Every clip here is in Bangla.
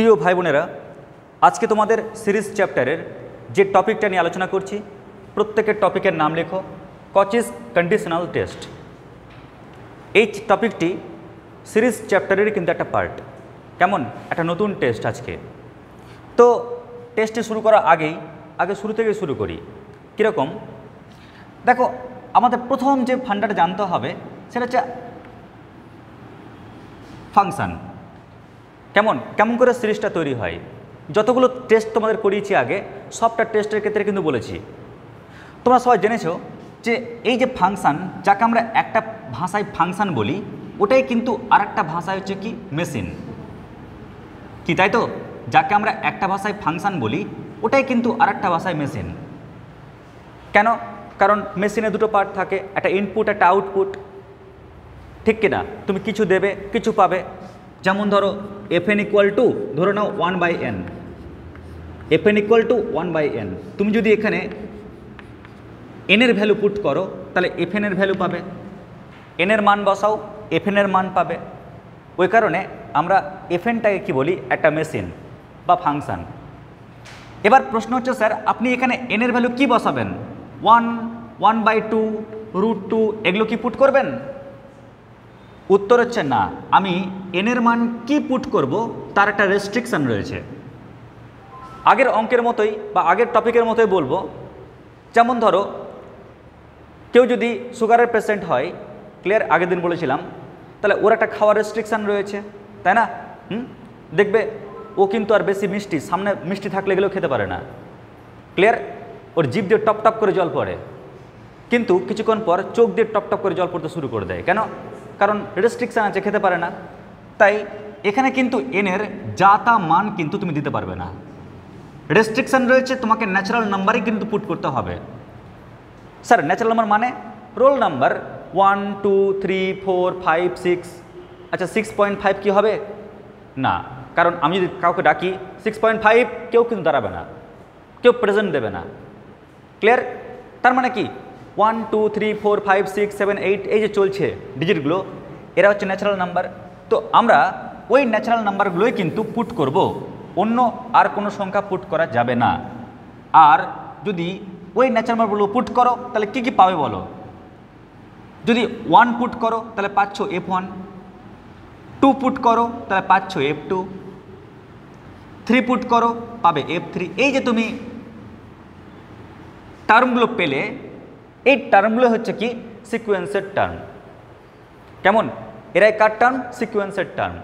প্রিয় ভাই বোনেরা, আজকে তোমাদের সিরিজ চ্যাপ্টারের যে টপিকটা নিয়ে আলোচনা করছি, প্রত্যেকের টপিকের নাম লেখো কচিস কন্ডিশনাল টেস্ট। এই টপিকটি সিরিজ চ্যাপ্টারের কিন্তু একটা পার্ট। কেমন একটা নতুন টেস্ট আজকে। তো টেস্টটি শুরু করার আগে শুরু থেকে শুরু করি। কীরকম দেখো, আমাদের প্রথম যে ফান্ডাটা জানতে হবে সেটা হচ্ছে ফাংশান। কেমন করে সিরিজটা তৈরি হয়। যতগুলো টেস্ট তোমাদের করিয়েছি আগে, সবটা টেস্টের ক্ষেত্রে কিন্তু বলেছি। তোমরা সবাই জেনেছো যে এই যে ফাংশান, যাকে আমরা একটা ভাষায় ফাংশান বলি, ওটাই কিন্তু আর একটা ভাষায় হচ্ছে কি মেশিন। কি তাই তো? যাকে আমরা একটা ভাষায় ফাংশান বলি, ওটাই কিন্তু আর একটা ভাষায় মেশিন। কেন? কারণ মেশিনে দুটো পার্ট থাকে, একটা ইনপুট একটা আউটপুট, ঠিক কিনা? তুমি কিছু দেবে, কিছু পাবে। যেমন ধরো fn ইকুয়াল টু ধরে নাও 1/n, fn equal to 1/n। তুমি যদি এখানে n এর ভ্যালু পুট করো তাহলে fn এর ভ্যালু পাবে, n এর মান বসাও fn এর মান পাবে। ওই কারণে আমরা fnটাকে কি বলি? একটা মেশিন বা ফাংশান। এবার প্রশ্ন হচ্ছে, স্যার আপনি এখানে n এর ভ্যালু কি বসাবেন? 1, 1/2, √2 এগুলো কি পুট করবেন? উত্তর হচ্ছে না। আমি n এর মান কি পুট করব তার একটা রেস্ট্রিকশান রয়েছে। আগের অঙ্কের মতোই বা আগের টপিকের মতোই বলবো। যেমন ধরো কেউ যদি সুগারের পেশেন্ট হয়, ক্লিয়ার, আগের দিন বলেছিলাম, তাহলে ওর একটা খাওয়ার রেস্ট্রিকশান রয়েছে, তাই না? দেখবে ও কিন্তু আর বেশি মিষ্টি, সামনে মিষ্টি থাকলে এগুলো খেতে পারে না, ক্লিয়ার। ওর জিভ দিয়ে টপ টপ করে জল পড়ে, কিন্তু কিছুক্ষণ পর চোখ দিয়ে টপ টপ করে জল পড়তে শুরু করে দেয়। কেন? কারণ রেস্ট্রিকশান আছে, খেতে পারে না। তাই এখানে কিন্তু এনের যা তা মান কিন্তু তুমি দিতে পারবে না, রেস্ট্রিকশান রয়েছে। তোমাকে ন্যাচারাল নাম্বারই কিন্তু পুট করতে হবে। স্যার ন্যাচারাল নাম্বার মানে রোল নাম্বার 1, 2, 3, 4, 5, 6। আচ্ছা 6.5 কি হবে? না, কারণ আমি যদি কাউকে ডাকি 6.5, কেউ কিন্তু দাঁড়াবে না, কেউ প্রেজেন্ট দেবে না, ক্লিয়ার। তার মানে কি 1, 2, 3, 4, 5, 6, 7, 8 এই যে চলছে ডিজিটগুলো, এরা হচ্ছে ন্যাচারাল নাম্বার। তো আমরা ওই ন্যাচারাল নাম্বারগুলোই কিন্তু পুট করব, অন্য আর কোনো সংখ্যা পুট করা যাবে না। আর যদি ওই ন্যাচারাল নাম্বারগুলো পুট করো তাহলে কি কি পাবে বলো? যদি 1 পুট করো তাহলে পাচ্ছ f1, 2 পুট করো তাহলে পাচ্ছ f2, 3 পুট করো পাবে f3। এই যে তুমি টার্মগুলো পেলে, এই টার্মগুলো হচ্ছে কি সিকোয়েন্সের টার্ম। কেমন? এরাই কার টার্ম? সিকোয়েন্সের টার্ম।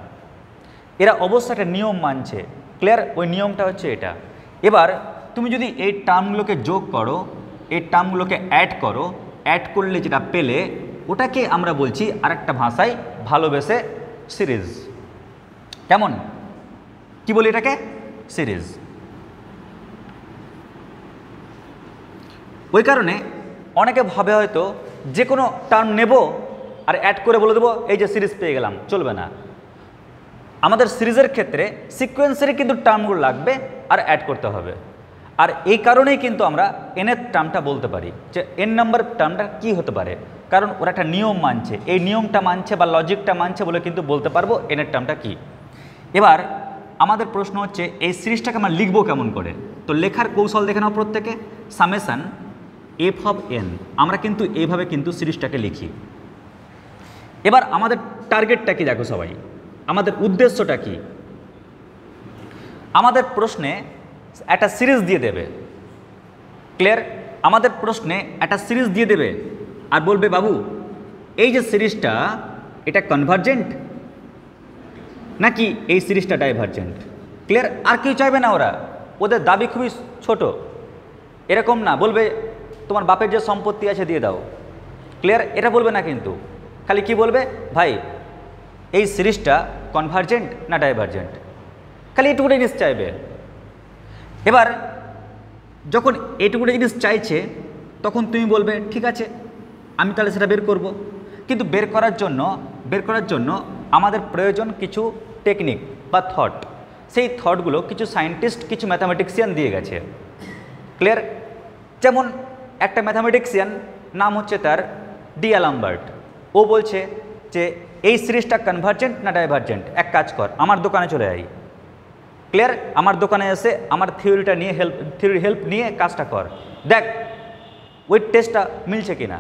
এরা অবশ্যই একটা নিয়ম মানছে, ক্লিয়ার। ওই নিয়মটা হচ্ছে এটা। এবার তুমি যদি এই টার্মগুলোকে যোগ করো, এই টার্মগুলোকে অ্যাড করো, অ্যাড করলে যেটা পেলে ওটাকে আমরা বলছি আরেকটা ভাষায় ভালোবেসে সিরিজ। কেমন? কি বলি এটাকে? সিরিজ। ওই কারণে অনেকে ভাবে হয়তো যে কোনো টার্ম নেব আর অ্যাড করে বলে দেবো এই যে সিরিজ পেয়ে গেলাম, চলবে না। আমাদের সিরিজের ক্ষেত্রে সিকোয়েন্সের কিন্তু টার্মগুলো লাগবে আর অ্যাড করতে হবে। আর এই কারণেই কিন্তু আমরা এনের টার্মটা বলতে পারি যে এন নাম্বার টার্মটা কি হতে পারে, কারণ ওরা একটা নিয়ম মানছে, এই নিয়মটা মানছে বা লজিকটা মানছে বলে কিন্তু বলতে পারবো এনের টার্মটা কি। এবার আমাদের প্রশ্ন হচ্ছে এই সিরিজটাকে আমরা লিখবো কেমন করে। তো লেখার কৌশল দেখে নাও প্রত্যেকে। সামেশন এফ অফ এন, আমরা কিন্তু এইভাবে কিন্তু সিরিজটাকে লিখি। এবার আমাদের টার্গেটটা কি দেখো সবাই, আমাদের উদ্দেশ্যটা কি? আমাদের প্রশ্নে একটা সিরিজ দিয়ে দেবে, ক্লিয়ার। আমাদের প্রশ্নে একটা সিরিজ দিয়ে দেবে আর বলবে বাবু এই যে সিরিজটা এটা কনভার্জেন্ট নাকি এই সিরিজটা ডাইভার্জেন্ট, ক্লিয়ার। আর কেউ চাইবে না, ওদের দাবি খুবই ছোট। এরকম না বলবে তোমার বাপের যে সম্পত্তি আছে দিয়ে দাও, ক্লিয়ার, এটা বলবে না। কিন্তু খালি কি বলবে, ভাই এই সিরিজটা কনভার্জেন্ট না ডাইভার্জেন্ট, খালি এইটুকু জিনিস চাইবে। এবার যখন এইটুকু জিনিস চাইছে তখন তুমি বলবে ঠিক আছে আমি তাহলে সেটা বের করব। কিন্তু বের করার জন্য আমাদের প্রয়োজন কিছু টেকনিক বা থট। সেই থটগুলো কিছু সায়েন্টিস্ট, কিছু ম্যাথামেটিক্সিয়ান দিয়ে গেছে, ক্লিয়ার। যেমন একটা ম্যাথামেটিক্সিয়ান নাম হচ্ছে তার ডি অ্যালামবার্ট। ও বলছে যে এই সিরিজটা কনভার্জেন্ট না ডাইভার্জেন্ট, এক কাজ কর আমার দোকানে চলে আয়, ক্লিয়ার? আমার দোকানে এসে আমার থিওরির হেল্প নিয়ে কাজটা কর, দেখ ওই টেস্টটা মিলছে কিনা।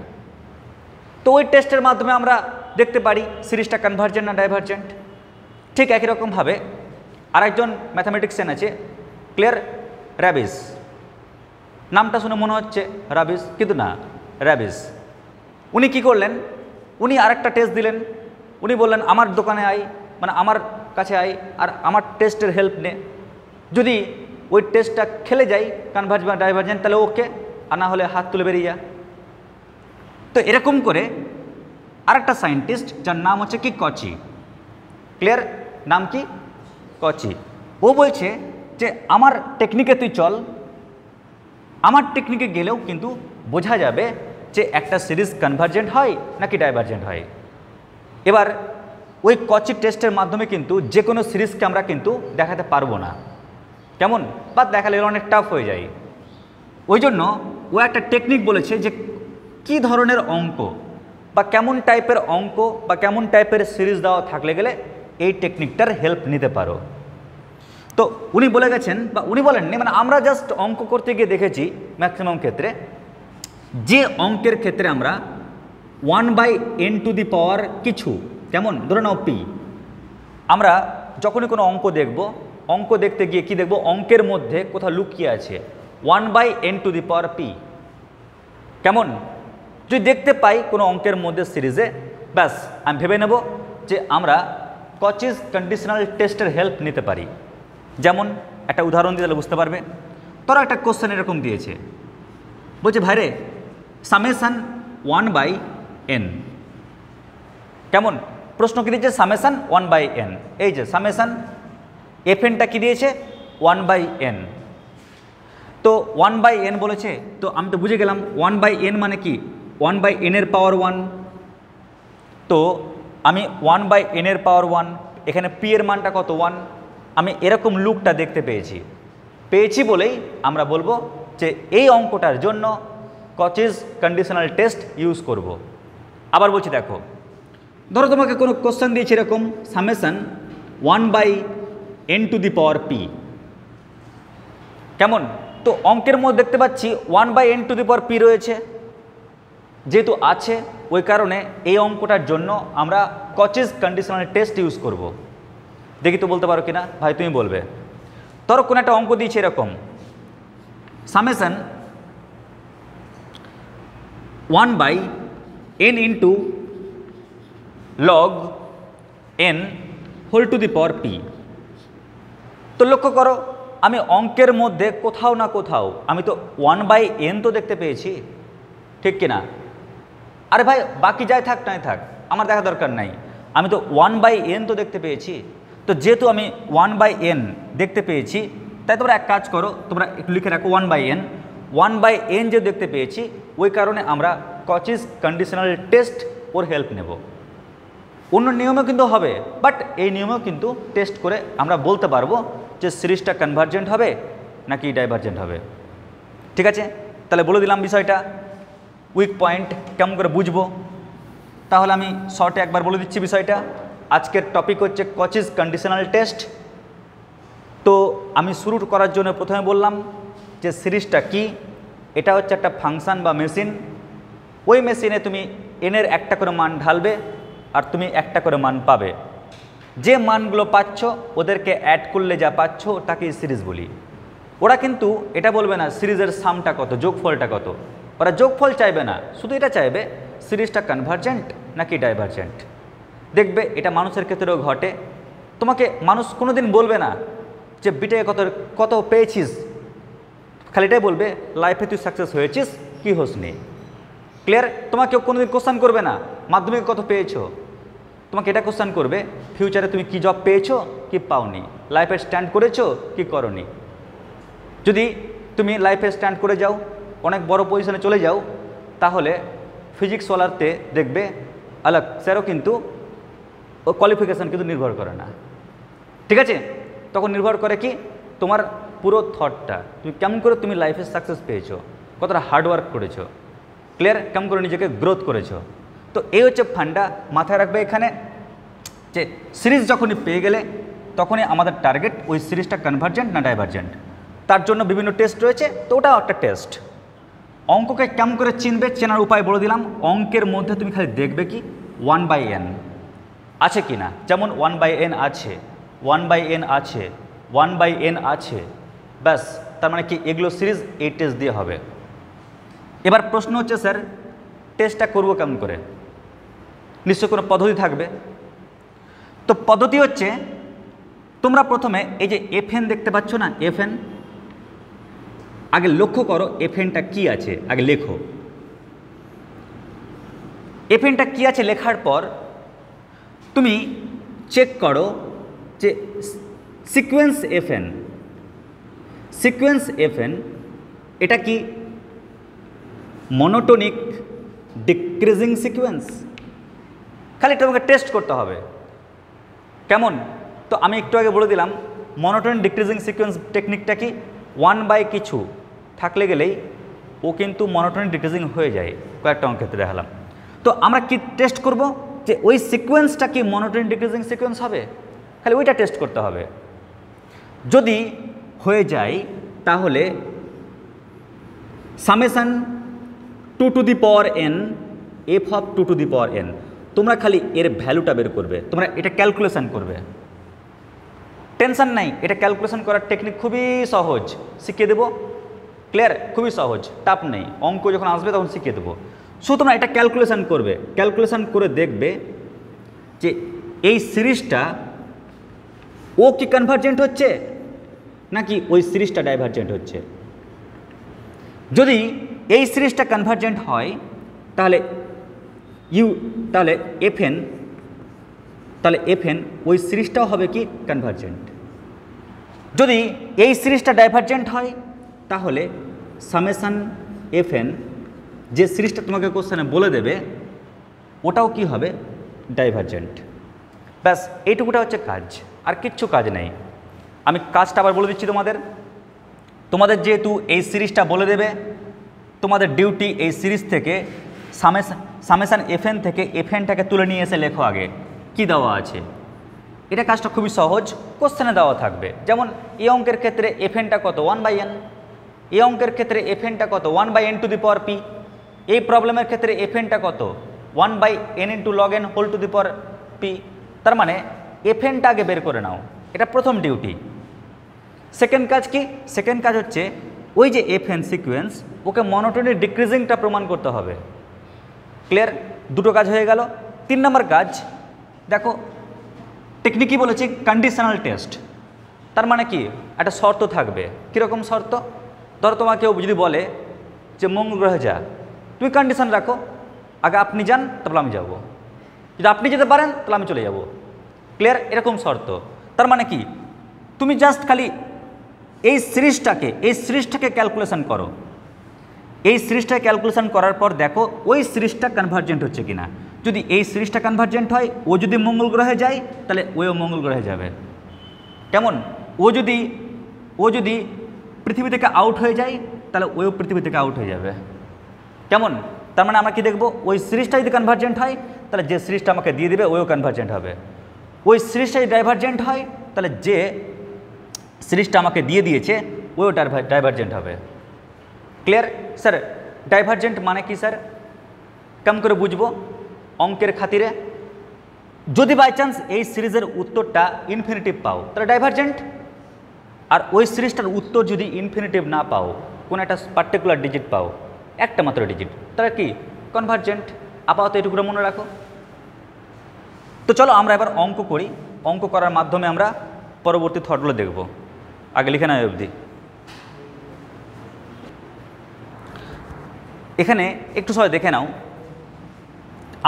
তো ওই টেস্টের মাধ্যমে আমরা দেখতে পারি সিরিজটা কনভার্জেন্ট না ডাইভার্জেন্ট। ঠিক একই রকমভাবে আরেকজন ম্যাথামেটিক্সিয়ান আছে, ক্লিয়ার? র্যাবিস, নামটা শুনে মনে হচ্ছে রাবিস, কিন্তু না, র্যাবিস। উনি কি করলেন, উনি আরেকটা টেস্ট দিলেন। উনি বললেন আমার দোকানে আয়, মানে আমার কাছে আয় আর আমার টেস্টের হেল্প নে, যদি ওই টেস্টটা খেলে যাই কনভার্জ বা ডাইভার্জেন্ট তাহলে ওকে, আর না হলে হাত তুলে বেরিয়ে যা। তো এরকম করে আরেকটা সায়েন্টিস্ট যার নাম হচ্ছে কি কচি, ক্লিয়ার? নাম কি? কচি। ও বলছে যে আমার টেকনিকে তুই চল, আমার টেকনিকে গেলেও কিন্তু বোঝা যাবে যে একটা সিরিজ কনভার্জেন্ট হয় নাকি ডাইভার্জেন্ট হয়। এবার ওই কচি টেস্টের মাধ্যমে কিন্তু যে কোনো সিরিজকে আমরা কিন্তু দেখাতে পারবো না, কেমন? বা দেখালে অনেক টাফ হয়ে যায়। ওই জন্য ও একটা টেকনিক বলেছে যে কি ধরনের অঙ্ক বা কেমন টাইপের অঙ্ক বা কেমন টাইপের সিরিজ দেওয়া থাকলে গেলে এই টেকনিকটার হেল্প নিতে পারো। তো উনি বলে গেছেন, বা উনি বলেননি, মানে আমরা জাস্ট অঙ্ক করতে গিয়ে দেখেছি ম্যাক্সিমাম ক্ষেত্রে যে অঙ্কের ক্ষেত্রে আমরা 1/n⁴ কিছু, কেমন? ধরে নাও পি। আমরা যখনই কোনো অঙ্ক দেখব, অঙ্ক দেখতে গিয়ে কি দেখব, অঙ্কের মধ্যে কোথাও লুকিয়ে আছে 1/n⁴ p, কেমন? যদি দেখতে পাই কোনো অঙ্কের মধ্যে সিরিজে, ব্যাস আমি ভেবে নেব যে আমরা কচিস কন্ডিশনাল টেস্টের হেল্প নিতে পারি। যেমন একটা উদাহরণ দিয়ে তাহলে বুঝতে পারবে। তোরা একটা কোশ্চেন এরকম দিয়েছে, বলছে ভাইরে সামেশান 1/n, কেমন? প্রশ্ন কী দিয়েছে? Summation 1/n। এই যে সামেশান fnটা কী দিয়েছে? 1/n। তো 1/n বলেছে, তো আমি তো বুঝে গেলাম 1/n মানে কি 1/n⁴1। তো আমি 1/n⁴1, এখানে p এর মানটা কত? 1। আমি এরকম লুকটা দেখতে পেয়েছি বলেই আমরা বলবো যে এই অঙ্কটার জন্য কচিস কন্ডিশনাল টেস্ট ইউজ করব। আবার বলছি দেখো, ধরো তোমাকে কোনো কোশ্চেন দিয়েছে এরকম সামেশন 1/n⁴p, কেমন? তো অঙ্কের মধ্যে দেখতে পাচ্ছি 1/n⁴p রয়েছে, যেহেতু আছে ওই কারণে এই অঙ্কটার জন্য আমরা কচিস কন্ডিশনাল টেস্ট ইউজ করব। দেখি তো বলতে পারো কিনা? ভাই তুমি বলবে। ধরো কোনো একটা অঙ্ক দিয়েছে এরকম সামেশন 1/n * log n⁴p। তো লক্ষ্য করো, আমি অঙ্কের মধ্যে কোথাও না কোথাও আমি তো 1/n তো দেখতে পেয়েছি, ঠিক কিনা? আরে ভাই বাকি যাই থাক নাই থাক আমার দেখা দরকার নাই, আমি তো 1/n তো দেখতে পেয়েছি। তো যেহেতু আমি 1/n দেখতে পেয়েছি, তাই তোমরা এক কাজ করো, তোমরা একটু লিখে রাখো 1/n যে দেখতে পেয়েছি, ওই কারণে আমরা কচিস কন্ডিশনাল টেস্ট ওর হেল্প নেব। অন্য নিয়মেও কিন্তু হবে, বাট এই নিয়মেও কিন্তু টেস্ট করে আমরা বলতে পারবো যে সিরিজটা কনভার্জেন্ট হবে নাকি ডাইভার্জেন্ট হবে। ঠিক আছে, তাহলে বলে দিলাম বিষয়টা, উইক পয়েন্ট কেমন করে বুঝবো। তাহলে আমি শর্টে একবার বলে দিচ্ছি বিষয়টা। আজকের টপিক হচ্ছে কচিস কন্ডিশনাল টেস্ট। তো আমি শুরু করার জন্য প্রথমে বললাম যে সিরিজটা কি। এটা হচ্ছে একটা ফাংশান বা মেশিন। ওই মেশিনে তুমি এনের একটা করে মান ঢালবে আর তুমি একটা করে মান পাবে। যে মানগুলো পাচ্ছ ওদেরকে অ্যাড করলে যা পাচ্ছ তাকে সিরিজ বলি। ওরা কিন্তু এটা বলবে না সিরিজের সামটা কত, যোগফলটা কত। ওরা যোগফল চাইবে না, শুধু এটা চাইবে সিরিজটা কনভার্জেন্ট নাকি ডাইভার্জেন্ট। দেখবে এটা মানুষের ক্ষেত্রেও ঘটে। তোমাকে মানুষ কোনো দিন বলবে না যে বিটায় কত কত পেয়েছিস, খালি এটাই বলবে লাইফে তুই সাকসেস হয়েছিস কি হোসনি। ক্লিয়ার? তোমাকে কেউ কোনোদিন কোশ্চেন করবে না মাধ্যমিকে কত পেয়েছো, তোমাকে এটা কোশ্চেন করবে ফিউচারে তুমি কি জব পেয়েছো কি পাওনি, লাইফে স্ট্যান্ড করেছো কি করনি। যদি তুমি লাইফে স্ট্যান্ড করে যাও, অনেক বড় পজিশনে চলে যাও, তাহলে ফিজিক্সওয়ালাতে দেখবে আলাগ স্যারও কিন্তু ও কোয়ালিফিকেশান কিন্তু নির্ভর করে না। ঠিক আছে, তখন নির্ভর করে কি তোমার পুরো থটটা, তুমি কেমন করে তুমি লাইফে সাকসেস পেয়েছো, কতটা হার্ডওয়ার্ক করেছো, ক্লিয়ার, কেমন করে নিজেকে গ্রোথ করেছো। তো এই হচ্ছে ফান্ডা, মাথায় রাখবে এখানে যে সিরিজ যখনই পেয়ে গেলে তখনই আমাদের টার্গেট ওই সিরিজটা কনভার্জেন্ট না ডাইভার্জেন্ট। তার জন্য বিভিন্ন টেস্ট রয়েছে, তো ওটাও একটা টেস্ট। অঙ্ককে কেমন করে চিনবে, চেনার উপায় বলে দিলাম। অঙ্কের মধ্যে তুমি খালি দেখবে কি 1/n আছে কি না, যেমন 1/n আছে, 1/n আছে, 1/n আছে, ব্যাস। তার মানে কি এগুলো সিরিজ এই টেস্ট দিয়ে হবে। এবার প্রশ্ন হচ্ছে স্যার টেস্টটা করবো কেমন করে, নিশ্চয় কোনো পদ্ধতি থাকবে। তো পদ্ধতি হচ্ছে তোমরা প্রথমে এই যে FN দেখতে পাচ্ছ না, FN আগে লক্ষ্য করো FNটা কি আছে, আগে লেখো। FNটা কি আছে লেখার পর তুমি চেক করো যে সিকোয়েন্স FN এটা কি মনোটোনিক ডিক্রিজিং সিকোয়েন্স, খালি এটা তোমাকে টেস্ট করতে হবে। কেমন, তো আমি একটু আগে বলে দিলাম মনোটোনিক ডিক্রিজিং সিকোয়েন্স টেকনিকটা কি 1 কিছু থাকলে গেলেই ও কিন্তু মনোটোনিক ডিক্রিজিং হয়ে যায়, কয়েকটা অঙ্কের ক্ষেত্রে দেখালাম। তো আমরা কি টেস্ট করব যে ওই সিকোয়েন্সটা কি মনোটোনিক ডিক্রিজিং সিকোয়েন্স হবে, খালি ওইটা টেস্ট করতে হবে। যদি হয়ে যায় তাহলে summation 2 to the power n f of 2 to the power n, তোমরা খালি এর ভ্যালুটা বের করবে, তোমরা এটা ক্যালকুলেশন করবে, টেনশন নাই। এটা ক্যালকুলেশন করার টেকনিক খুবই সহজ, শিখিয়ে দেবো। ক্লিয়ার, খুবই সহজ, টাফ নেই। অঙ্ক যখন আসবে তখন শিখিয়ে দেবো। শুধু তোমরা এটা ক্যালকুলেশন করবে, ক্যালকুলেশন করে দেখবে যে এই সিরিজটা ও কি কনভার্জেন্ট হচ্ছে নাকি ওই সিরিজটা ডাইভার্জেন্ট হচ্ছে। যদি এই সিরিজটা কনভার্জেন্ট হয় তাহলে FN ওই সিরিজটাও হবে কি কনভার্জেন্ট। যদি এই সিরিজটা ডাইভার্জেন্ট হয় তাহলে সামেশন FN যে সিরিজটা তোমাকে কোশ্চেনে বলে দেবে ওটাও কি হবে ডাইভার্জেন্ট। ব্যাস এইটুকুটা হচ্ছে কাজ, আর কিচ্ছু কাজ নেই। আমি কাজটা আবার বলে দিচ্ছি তোমাদের যেহেতু এই সিরিজটা বলে দেবে, তোমাদের ডিউটি এই সিরিজ থেকে সামেশন FN থেকে FNটাকে তুলে নিয়ে এসে লেখো আগে কি দেওয়া আছে। এটা কাজটা খুবই সহজ, কোশ্চেনে দেওয়া থাকবে। যেমন এই অঙ্কের ক্ষেত্রে FNটা কত 1/n, এই অঙ্কের ক্ষেত্রে FNটা কত 1/n two the power p, এই প্রবলেমের ক্ষেত্রে FNটা কত 1/n into log n whole to the power p। তার মানে FNটা আগে বের করে নাও, এটা প্রথম ডিউটি। সেকেন্ড কাজ কি, সেকেন্ড কাজ হচ্ছে ওই যে FN সিকোয়েন্স ওকে মনোটোনিক ডিক্রিজিংটা প্রমাণ করতে হবে। ক্লিয়ার, দুটো কাজ হয়ে গেল। 3 নম্বর কাজ দেখো, টেকনিকই বলেছি কন্ডিশনাল টেস্ট। তার মানে কি একটা শর্ত থাকবে। কীরকম শর্ত, ধরো তোমাকে কেউ যদি বলে যে মঙ্গল গ্রহে যা, তুমি কন্ডিশন রাখো আগে আপনি যান তারপর আমি যাব, যদি আপনি যেতে পারেন তাহলে আমি চলে যাব। ক্লিয়ার, এরকম শর্ত। তার মানে কি তুমি জাস্ট খালি এই সিরিজটাকে ক্যালকুলেশন করো। এই সিরিজটাকে ক্যালকুলেশন করার পর দেখো ওই সিরিজটা কনভার্জেন্ট হচ্ছে কিনা। যদি এই সিরিজটা কনভার্জেন্ট হয়, ও যদি মঙ্গল গ্রহে যায় তাহলে ওও মঙ্গল গ্রহে যাবে। কেমন, ও যদি পৃথিবী থেকে আউট হয়ে যায় তাহলে ওও পৃথিবী থেকে আউট হয়ে যাবে। কেমন, তার মানে আমরা কি দেখব, ওই সিরিজটা যদি কনভার্জেন্ট হয় তাহলে যে সিরিজটা আমাকে দিয়ে দেবে ওও কনভার্জেন্ট হবে। ওই সিরিজটা যদি ডাইভার্জেন্ট হয় তাহলে যে সিরিজটা আমাকে দিয়ে দিয়েছে ওও ডাইভার্জেন্ট হবে। ক্লিয়ার স্যার, ডাইভার্জেন্ট মানে কি স্যার, কেমন করে বুঝবো অঙ্কের খাতিরে। যদি বাই চান্স এই সিরিজের উত্তরটা ইনফিনিটিভ পাও তাহলে ডাইভার্জেন্ট, আর ওই সিরিজটার উত্তর যদি ইনফিনিটিভ না পাও, কোনো একটা পার্টিকুলার ডিজিট পাও, একটা মাত্র ডিজিট, তাহলে কি কনভার্জেন্ট। আপাতত এটুকুটা মনে রাখো। তো চলো আমরা এবার অঙ্ক করি। অঙ্ক করার মাধ্যমে আমরা পরবর্তী থটগুলো দেখব। আগে লিখে নাও অবধি। এখানে একটু সবাই দেখে নাও,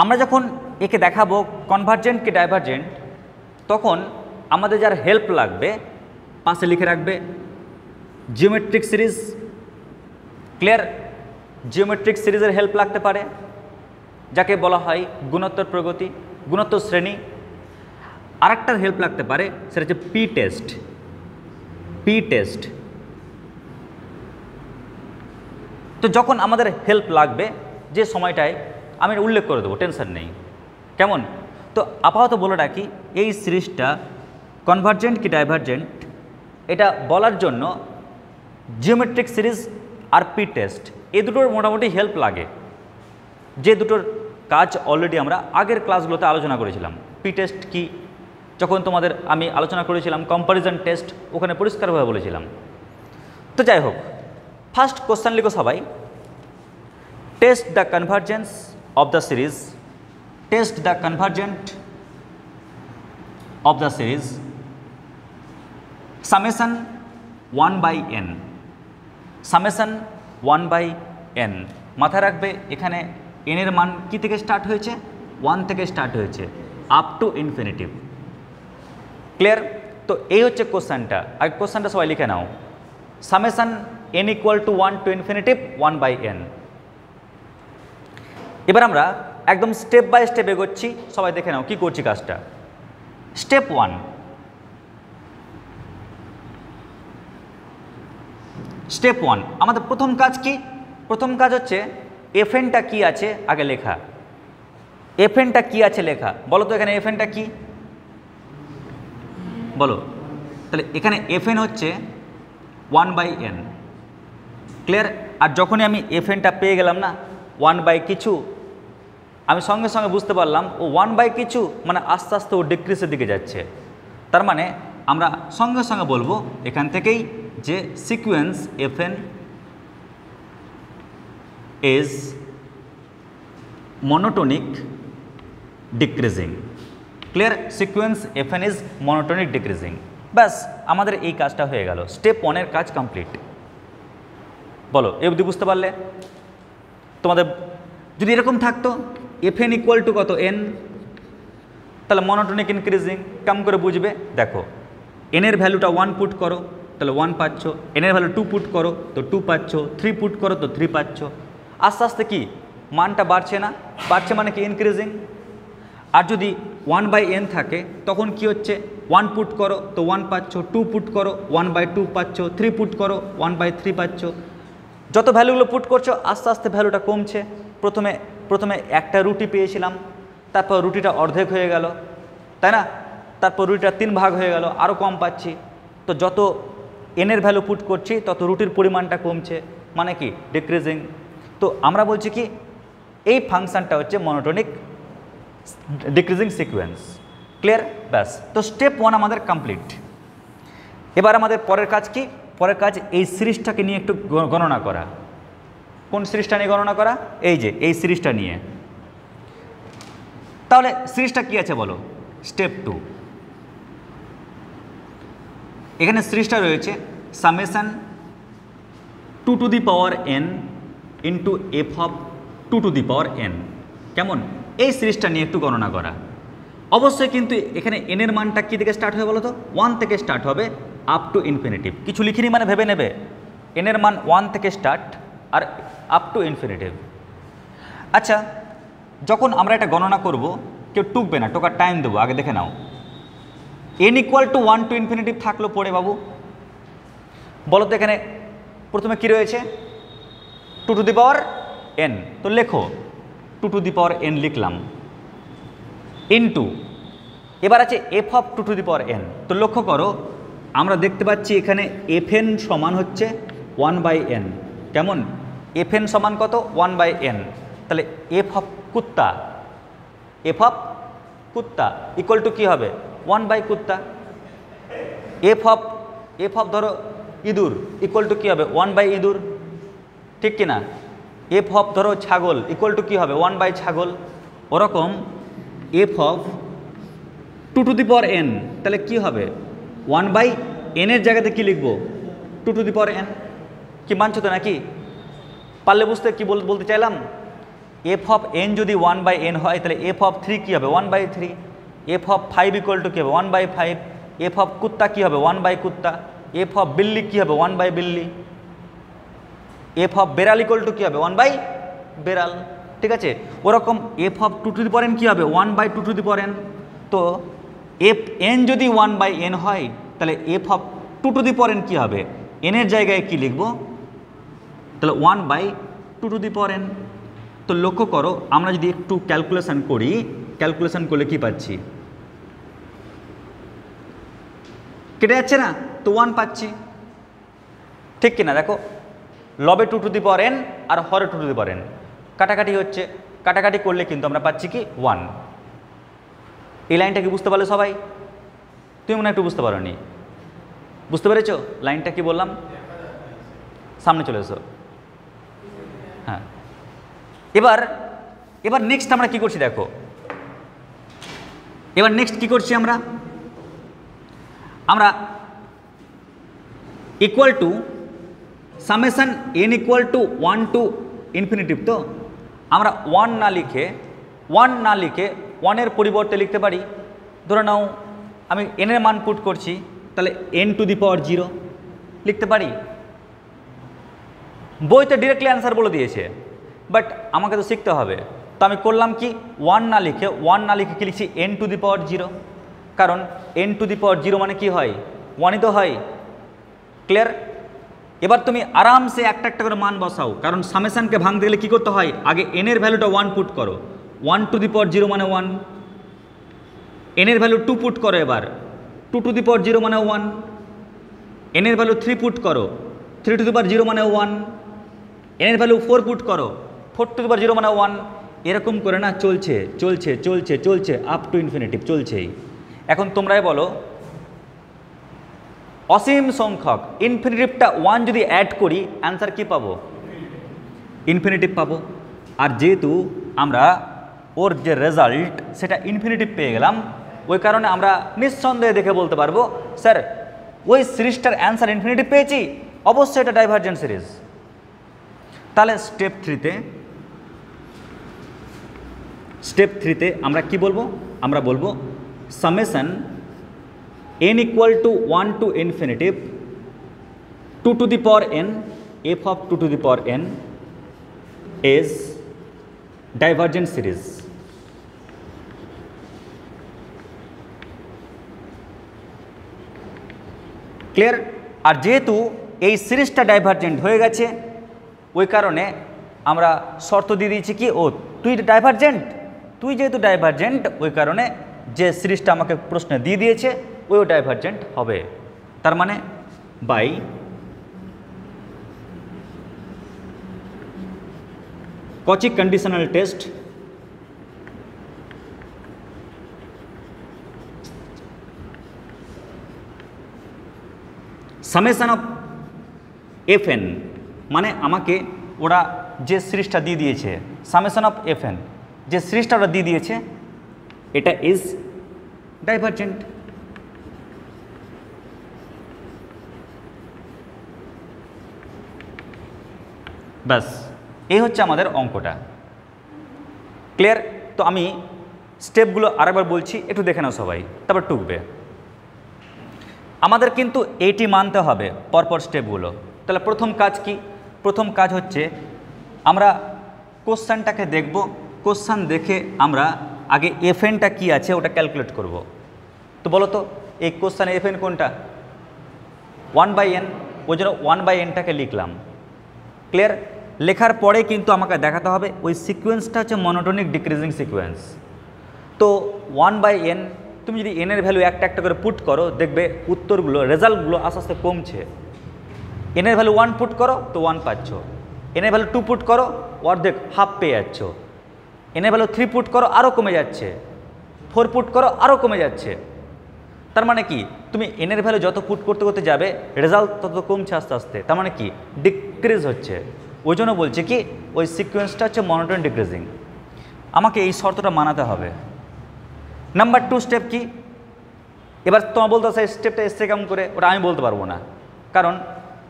আমরা যখন একে দেখাবো কনভার্জেন্ট কি ডাইভার্জেন্ট, তখন আমাদের যার হেল্প লাগবে পাশে লিখে রাখবে জিওমেট্রিক সিরিজ। ক্লিয়ার, জিওমেট্রিক সিরিজের হেল্প লাগতে পারে, যাকে বলা হয় গুণোত্তর প্রগতি, গুণোত্তর শ্রেণী। আরেকটার হেল্প লাগতে পারে, সেটা হচ্ছে পি টেস্ট। তো যখন আমাদের হেল্প লাগবে যে সময়টায় আমি উল্লেখ করে দেবো, টেনশন নেই। কেমন, তো আপাতত বলে রাখি এই সিরিজটা কনভার্জেন্ট কি ডাইভার্জেন্ট এটা বলার জন্য জিওমেট্রিক সিরিজ আর পি টেস্ট এই দুটোর মোটামুটি হেল্প লাগে, যে দুটোর কাজ অলরেডি আমরা আগের ক্লাসগুলোতে আলোচনা করেছিলাম। পি টেস্ট কি যখন তোমাদের আমি আলোচনা করেছিলাম, কম্প্যারিজন টেস্ট ওখানে পরিষ্কারভাবে বলেছিলাম। তো যাই হোক, ফার্স্ট কোশ্চেন লিখো সবাই, test the convergence of the series, test the convergent of the series summation 1/n, summation 1/n। মাথায় রাখবে এখানে n এর মান কি থেকে স্টার্ট হয়েছে, 1 থেকে স্টার্ট হয়েছে আপ টু ইনফিনিটিভ। ক্লিয়ার? তো এই হচ্ছে কোশ্চেনটা, আর কোশ্চেনটা সবাই লিখে নাও, summation n equal to 1 to infinity 1/n। এবার আমরা একদম স্টেপ বাই স্টেপ এগোচ্ছি, সবাই দেখে নাও কি করছি কাজটা। স্টেপ 1, স্টেপ 1 আমাদের প্রথম কাজ কি? প্রথম কাজ হচ্ছে এফএনটা কি আছে আগে লেখা। এফএনটা কি আছে লেখা, বলো তো এখানে এফএনটা কি বলো। তাহলে এখানে এফএন হচ্ছে 1/n। ক্লিয়ার? আর যখনই আমি এফএনটা পেয়ে গেলাম না 1 কিছু, আমি সঙ্গে সঙ্গে বুঝতে পারলাম ও 1 কিছু মানে আস্তে আস্তে ও ডিক্রিজের দিকে যাচ্ছে। তার মানে আমরা সঙ্গে সঙ্গে বলবো এখান থেকেই যে sequence FN is monotonic decreasing. Clear? Sequence FN is monotonic decreasing. ব্যাস আমাদের এই কাজটা হয়ে গেল, স্টেপ 1 এর কাজ কমপ্লিট। বলো এই অবধি বুঝতে পারলে? তোমাদের যদি এরকম থাকতো এফএন ইকুয়াল টু কত এন, তাহলে মনোটোনিক ইনক্রিজিং কেমন করে বুঝবে? দেখো এন এর ভ্যালুটা 1 পুট করো তাহলে 1 পাচ্ছ, এন এর ভ্যালু 2 পুট করো তো 2 পাচ্ছ, 3 পুট করো তো 3 পাচ্ছ। আস্তে আস্তে কি মানটা বাড়ছে না? বাড়ছে মানে কি ইনক্রিজিং। আর যদি 1/n থাকে তখন কি হচ্ছে, 1 পুট করো তো 1 পাচ্ছ, 2 পুট করো 1/2 পাচ্ছ, 3 পুট করো 1/3 পাচ্ছ। যত ভ্যালুগুলো পুট করছো আস্তে আস্তে ভ্যালুটা কমছে। প্রথমে একটা রুটি পেয়েছিলাম, তারপর রুটিটা অর্ধেক হয়ে গেল, তাই না? তারপর রুটিটা 3 ভাগ হয়ে গেল, আরও কম পাচ্ছি। তো যত এনের ভ্যালু পুট করছি তত রুটির পরিমাণটা কমছে, মানে কি ডিক্রিজিং। তো আমরা বলছি কি এই ফাংশনটা হচ্ছে মনোটোনিক ডিক্রিজিং সিকোয়েন্স। ক্লিয়ার? ব্যাস, তো স্টেপ 1 আমাদের কমপ্লিট। এবার আমাদের পরের কাজ কি? পরের কাজ এই সিরিজটাকে নিয়ে একটু গণনা করা। কোন সিরিজটা নিয়ে গণনা করা? এই যে এই সিরিজটা নিয়ে। তাহলে সিরিজটা কি আছে বলো? স্টেপ 2, এখানে সিরিজটা রয়েছে summation 2 to the power n into F of 2 to the power n। কেমন? এই সিরিজটা নিয়ে একটু গণনা করা। অবশ্যই কিন্তু এখানে n এর মানটা কী থেকে স্টার্ট হবে বলো তো? 1 থেকে স্টার্ট হবে আপ টু ইনফিনিটিভ। কিছু লিখিনি মানে ভেবে নেবে n এর মান 1 থেকে স্টার্ট আর আপ টু ইনফিনিটিভ। আচ্ছা, যখন আমরা এটা গণনা করব কেউ টুকবে না, টোকার টাইম দেবো। আগে দেখে নাও n equal to 1 to infinitive থাকলো পড়ে বাবু, বলো তো এখানে প্রথমে কি রয়েছে? 2 টু দি পাওয়ার n, তো লেখো 2 টু দি পাওয়ার n লিখলাম, ইনটু এবার আছে F of 2 to the power n। তো লক্ষ্য করো আমরা দেখতে পাচ্ছি এখানে এফএন সমান হচ্ছে 1/n। কেমন? এফএন সমান কত? 1/n। তাহলে এফ অফ কুত্তা, এফ অফ কুত্তা ইকুয়াল টু কী হবে? 1/কুত্তা। এফ অফ ধরো ইঁদুর ইকুয়াল টু কী হবে? 1/ইঁদুর, ঠিক কি না? এফ অফ ধরো ছাগল ইকুয়াল টু কী হবে? 1/ছাগল। ওরকম F of 2 to the power n তাহলে কী হবে? 1/n এর জায়গাতে কী লিখবো? 2 টু দি পাওয়ার n। কি মানছো তো নাকি? পারলে বুঝতে কি বলতে চাইলাম? এফ অফ n যদি 1/n হয় তাহলে এফ অফ 3 কী হবে? 1/3। এফ অফ 5 ইকুয়াল টু কী হবে? 1/5। এফ অফ কুত্তা কী হবে? 1/কুত্তা। এফ অফ বিল্লি কী হবে? 1/বিল্লি। এফ অফ বেড়াল ইকুয়াল টু কী হবে? 1/বেড়াল। ঠিক আছে? ওরকম F of 2 to the power n কী হবে? 1/2 টু দি পাওয়ার n। তো এফ এন যদি 1/n হয় তাহলে F of 2 to the power n কী হবে? n এর জায়গায় কী লিখব? তাহলে 1/2 টু দি পাওয়ার n। তো লক্ষ্য করো আমরা যদি একটু ক্যালকুলেশন করি, ক্যালকুলেশন করলে কি পাচ্ছি? কেটে যাচ্ছে না, তো 1 পাচ্ছি, ঠিক কিনা? দেখো লবে 2 টু দি পাওয়ার n আর হরে 2 টু দি পাওয়ার n, কাটাকাটি হচ্ছে, কাটাকাটি করলে কিন্তু আমরা পাচ্ছি কি 1। এই লাইনটা কি বুঝতে পারলে সবাই? তুমি মনে একটু বুঝতে পারোনি, বুঝতে পেরেছো লাইনটা কি বললাম? সামনে চলে এসো। হ্যাঁ, এবার এবার নেক্সট আমরা কি করছি দেখো, এবার নেক্সট কি করছি আমরা equal to summation n equal to 1 to infinitive. তো আমরা 1 না লিখে 1 এর পরিবর্তে লিখতে পারি, ধরে নাও আমি n এর মান পুট করছি, তাহলে n টু দি পাওয়ার 0 লিখতে পারি। বইতে ডিরেক্টলি অ্যান্সার বলে দিয়েছে, বাট আমাকে তো শিখতে হবে। তো আমি করলাম কি 1 না লিখে কি লিখছি n টু দি পাওয়ার 0, কারণ n টু দি পাওয়ার 0 মানে কি হয়, 1ই তো হয়। ক্লিয়ার? এবার তুমি আরামসে একটা একটা করে মান বসাও, কারণ সামেশনকে ভাঙতে গেলে কী করতে হয়, আগে n এর ভ্যালুটা 1 পুট করো, 1 টু দি পাওয়ার 0 মানে 1, n এর ভ্যালু 2 পুট করো, এবার 2 টু দি পাওয়ার 0 মানে 1, n এর ভ্যালু 3 পুট করো, 3 টু দি পাওয়ার 0 মানে 1, n এর ভ্যালু 4 পুট করো, 4 টু দি পাওয়ার 0 মানে 1, এরকম করে না চলছে চলছে চলছে চলছে আপ টু ইনফিনিটিভ চলছেই। এখন তোমরাই বলো, অসীম সংখ্যক ইনফিনিটিভটা 1 যদি অ্যাড করি অ্যান্সার কি পাবো? ইনফিনিটিভ পাবো। আর যেহেতু আমরা ওর যে রেজাল্ট সেটা ইনফিনিটিভ পেয়ে গেলাম, ওই কারণে আমরা নিঃসন্দেহে দেখে বলতে পারবো স্যার ওই সিরিজটার অ্যান্সার ইনফিনিটিভ পেয়েছি, অবশ্যই এটা ডাইভারজেন্ট সিরিজ। তাহলে স্টেপ থ্রিতে আমরা কি বলবো? আমরা বলবো summation n equal to 1 to infinitive 2 to the power n f of 2 to the power n is divergent series. Clear? আর যেহেতু এই সিরিজটা ডাইভারজেন্ট হয়ে গেছে, ওই কারণে আমরা শর্ত দিয়ে দিয়েছি কি, ও তুই যেহেতু ডাইভারজেন্ট, ওই কারণে যে সিরিজটা আমাকে প্রশ্নে দিয়ে দিয়েছে ওইও ডাইভারজেন্ট হবে। তার মানে বাই কচি conditional test summation of fn, মানে আমাকে ওরা যে সিরিজটা দিয়ে দিয়েছে সামেশন অফ fn, যে সিরিজটা ওরা দিয়ে দিয়েছে এটা ইজ ডাইভারজেন্ট। ব্যাস, এই হচ্ছে আমাদের অঙ্কটা। ক্লিয়ার? তো আমি স্টেপগুলো আরেকবার বলছি, একটু দেখে নাও সবাই, তারপর টুকবে। আমাদের কিন্তু এইটি মানতে হবে পরপর স্টেপগুলো। তাহলে প্রথম কাজ কি? প্রথম কাজ হচ্ছে আমরা কোশ্চেনটাকে দেখব, কোশ্চেন দেখে আমরা আগে এফএনটা কি আছে ওটা ক্যালকুলেট করব। তো বলো তো এই কোশ্চেনে এফএন কোনটা? 1/n, ওই জন্য 1/nটাকে লিখলাম। ক্লিয়ার? লেখার পরে কিন্তু আমাকে দেখাতে হবে ওই সিকোয়েন্সটা হচ্ছে মনোটোনিক ডিক্রিজিং সিকোয়েন্স। তো 1/n তুমি যদি n এর ভ্যালু একটা একটা করে পুট করো, দেখবে উত্তরগুলো রেজাল্টগুলো আস্তে আস্তে কমছে। n এর ভ্যালু 1 পুট করো তো 1 পাচ্ছ, n এর ভ্যালু 2 পুট করো অর্ধেক হাফ পেয়ে যাচ্ছ, n এর ভ্যালু 3 পুট করো আরও কমে যাচ্ছে, 4 পুট করো আরও কমে যাচ্ছে। তার মানে কি, তুমি n এর ভ্যালু যত পুট করতে করতে যাবে রেজাল্ট তত কমছে আস্তে আস্তে, তার মানে কি ডিক্রিজ হচ্ছে। ওই জন্য বলছে কি ওই সিকোয়েন্সটা হচ্ছে মনোটোন ডিক্রিজিং। আমাকে এই শর্তটা মানাতে হবে। নাম্বার 2 স্টেপ কি? এবার তোমার বলতে সেই স্টেপটা এসছে কেমন করে, ওটা আমি বলতে পারবো না, কারণ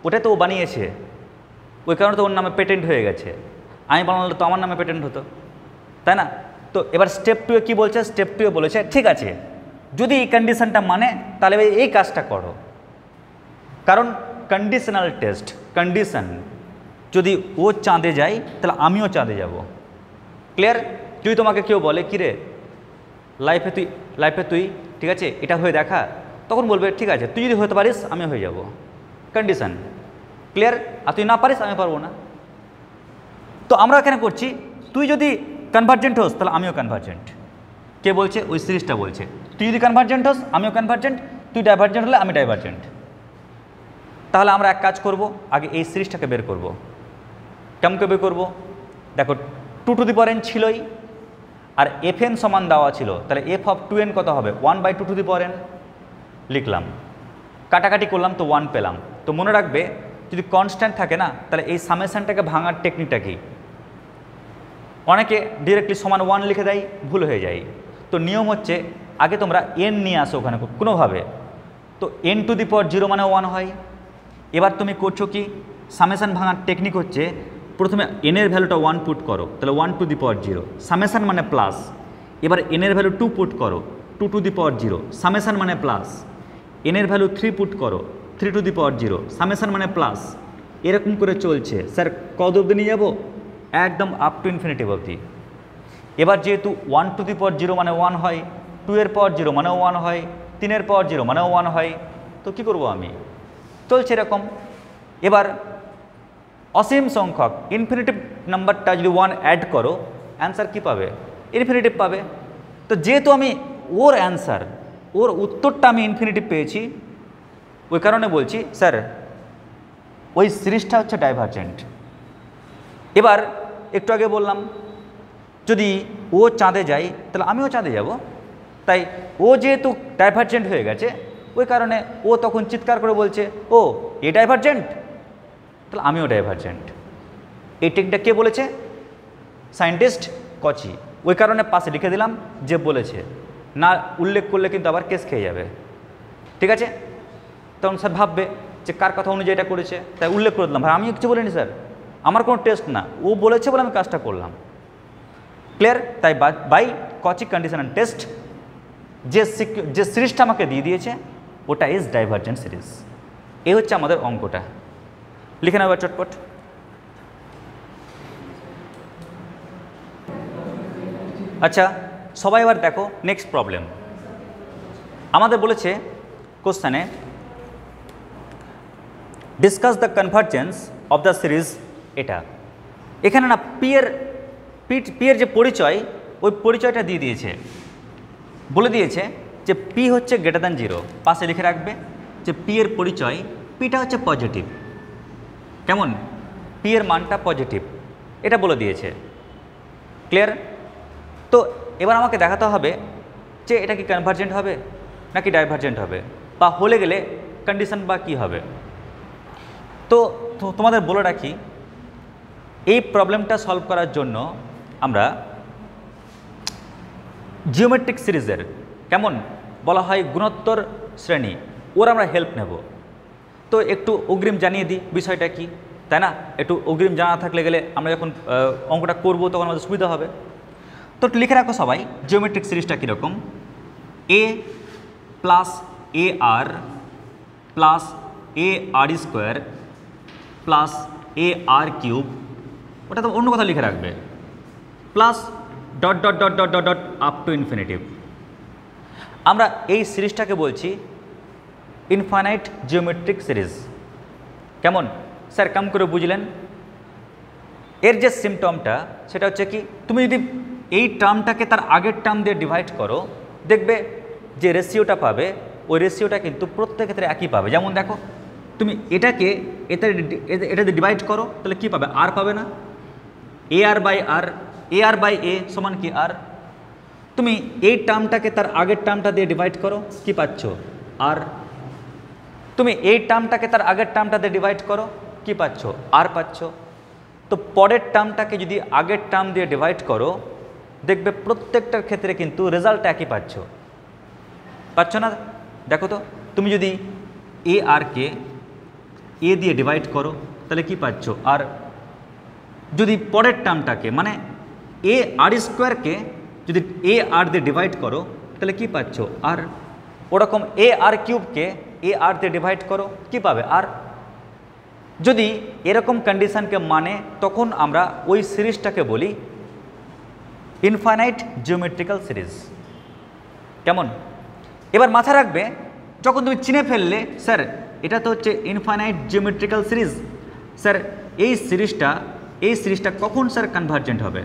ওটা তো ও বানিয়েছে, ওই কারণে তো ওর নামে পেটেন্ট হয়ে গেছে। আমি বানালে তো আমার নামে পেটেন্ট হতো, তাই না? তো এবার স্টেপ 2 কি বলছে? স্টেপ 2 বলেছে ঠিক আছে, যদি এই কন্ডিশনটা মানে তাহলে এই কাজটা করো, কারণ কন্ডিশনাল টেস্ট কন্ডিশন যদি ও চাঁদে যায় তাহলে আমিও চাঁদে যাব। ক্লিয়ার? যদি তোমাকে কেউ বলে কি রে লাইফে তুই ঠিক আছে এটা হয়ে দেখা, তখন বলবে ঠিক আছে তুই যদি হতে পারিস আমি হয়ে যাব, কন্ডিশন। ক্লিয়ার? আর তুই না পারিস আমি পারবো না। তো আমরা এখানে করছি তুই যদি কনভার্জেন্ট হোস তাহলে আমিও কনভার্জেন্ট। কে বলছে? ওই সিরিজটা বলছে তুই যদি কনভার্জেন্ট হোস আমিও কনভার্জেন্ট, তুই তুই ডাইভারজেন্ট হলে আমি ডাইভারজেন্ট। তাহলে আমরা এক কাজ করব, আগে এই সিরিজটাকে বের করব। কেমন করে বের করব? দেখো 2n ছিলই, আর fn সমান দেওয়া ছিল, তাহলে f অফ 2n কত হবে? 1/2n লিখলাম, কাটাকাটি করলাম তো 1 পেলাম। তো মনে রাখবে যদি কনস্ট্যান্ট থাকে না, তাহলে এই সামেশনটাকে ভাঙার টেকনিকটা কি? অনেকে ডিরেক্টলি সমান 1 লিখে দেয়, ভুল হয়ে যায়। তো নিয়ম হচ্ছে আগে তোমরা n নিয়ে আসো ওখানে কোনোভাবে, তো n⁴ মানে 1 হয়। এবার তুমি করছো কি, সামেশন ভাঙার টেকনিক হচ্ছে প্রথমে n এর ভ্যালুটা 1 পুট করো, তাহলে 1⁴, সামেশন মানে প্লাস। এবার n এর ভ্যালু 2 পুট করো, 2⁴, সামেশন মানে প্লাস। n এর ভ্যালু 3 পুট করো, 3⁴, সামেশন মানে প্লাস। এরকম করে চলছে। স্যার কত অবধি নিয়ে যাবো? একদম আপ টু ইনফিনিটিভ অবধি। এবার যেহেতু 1⁴ মানে 1 হয়, 2⁴ মানেও 1 হয়, 3⁴ মানেও 1 হয়, তো কি করব আমি? চলছে এরকম। এবার অসীম সংখ্যক ইনফিনিটিভ নাম্বারটা যদি 1 অ্যাড করো, অ্যান্সার কি পাবে? ইনফিনিটিভ পাবে। তো যেহেতু আমি ওর অ্যান্সার, ওর উত্তরটা আমি ইনফিনিটিভ পেয়েছি, ওই কারণে বলছি স্যার ওই সিরিজটা হচ্ছে ডাইভারজেন্ট। এবার একটু আগে বললাম যদি ও চাঁদে যায় তাহলে আমিও চাঁদে যাব, তাই ও যেহেতু ডাইভারজেন্ট হয়ে গেছে, ওই কারণে ও তখন চিৎকার করে বলছে ও এ ডাইভারজেন্ট, তাহলে আমিও ডাইভারজেন্ট। এই টেকনিকটা কে বলেছে? সায়েন্টিস্ট কচি। ওই কারণে পাশে লিখে দিলাম যে বলেছে, না উল্লেখ করলে কিন্তু আবার কেস খেয়ে যাবে। ঠিক আছে? তখন স্যার ভাববে যে কার কথা অনুযায়ী এটা করেছে, তাই উল্লেখ করে দিলাম। ভাই আমি কিছু বলিনি স্যার, আমার কোনো টেস্ট না, ও বলেছে বলে আমি কাজটা করলাম। ক্লিয়ার? তাই বাই কচি কন্ডিশন অ্যান্ড টেস্ট যে সিরিজটা আমাকে দিয়ে দিয়েছে ওটা ইজ ডাইভারজেন্ট সিরিজ। এই হচ্ছে আমাদের অঙ্কটা। লিখে নেব চটপট। আচ্ছা সবাই এবার দেখো নেক্সট প্রবলেম। আমাদের বলেছে কোশ্চেনে discuss the convergence of the series. এটা এখানে না পি এর যে পরিচয়, ওই পরিচয়টা দিয়ে দিয়েছে, বলে দিয়েছে যে পি হচ্ছে গ্রেটার দ্যান 0। পাশে লিখে রাখবে যে পি এর পরিচয়, পিটা হচ্ছে পজিটিভ। কেমন? পি এর মানটা পজিটিভ, এটা বলে দিয়েছে। ক্লিয়ার? তো এবার আমাকে দেখাতে হবে যে এটা কি কনভার্জেন্ট হবে নাকি ডাইভারজেন্ট হবে, বা হলে গেলে কন্ডিশন বা কী হবে। তো তোমাদের বলে রাখি, এই প্রবলেমটা সলভ করার জন্য আমরা জিওমেট্রিক সিরিজের, কেমন বলা হয় গুণোত্তর শ্রেণী, ওর আমরা হেল্প নেব। তো একটু অগ্রিম জানিয়ে দিই বিষয়টা কি, তাই না? একটু অগ্রিম জানা থাকলে গেলে আমরা যখন অঙ্কটা করব তখন আমাদের সুবিধা হবে। তো একটু লিখে রাখো সবাই জিওমেট্রিক সিরিজটা কীরকম। এ প্লাস এ আর প্লাস এ আর স্কোয়ার প্লাস এ আর কিউব, ওটা তো অন্য কথা লিখে রাখবে, plus dot dot dot dot dot dot up to infinitive. আমরা এই সিরিজটাকে বলছি ইনফাইনাইট জিওমেট্রিক সিরিজ। কেমন স্যার কেমন করে বুঝলেন? এর যে সিমটমটা সেটা হচ্ছে কি, তুমি যদি এই টার্মটাকে তার আগের টার্ম দিয়ে ডিভাইড করো, দেখবে যে রেশিওটা পাবে ওই রেশিওটা কিন্তু প্রত্যেক ক্ষেত্রে একই পাবে। যেমন দেখো তুমি এটাকে এটাতে ডিভাইড করো, তাহলে কী পাবে? আর পাবে না? এ আর বাই এ সমান কি আর। তুমি এই টার্মটাকে তার আগের টার্মটা দিয়ে ডিভাইড করো, কি পাচ্ছ? আর। তুমি এই টার্মটাকে তার আগের টার্মটা দিয়ে ডিভাইড করো, কি পাচ্ছ? আর পাচ্ছ। তো পরের টার্মটাকে যদি আগের টার্ম দিয়ে ডিভাইড করো, দেখবে প্রত্যেকটার ক্ষেত্রে কিন্তু রেজাল্ট একই পাচ্ছ না? দেখো তো তুমি যদি এ আর কে এ দিয়ে ডিভাইড করো তাহলে কি পাচ্ছ? আর। যদি পরের টার্মটাকে মানে এ আর স্কোয়ারকে যদি এ আর দিয়ে ডিভাইড করো তাহলে কি পাচ্ছ? আর। ওরকম এ আর কিউবকে এ আর দিয়ে ডিভাইড করো, কি পাবে? আর। যদি এরকম কন্ডিশনকে মানে তখন আমরা ওই সিরিজটাকে বলি ইনফাইনাইট জিওমেট্রিক্যাল সিরিজ। কেমন? এবার মাথায় রাখবে যখন তুমি চিনে ফেললে স্যার এটা তো হচ্ছে ইনফাইনাইট জিওমেট্রিক্যাল সিরিজ, স্যার এই সিরিজটা কখন স্যার কনভার্জেন্ট হবে?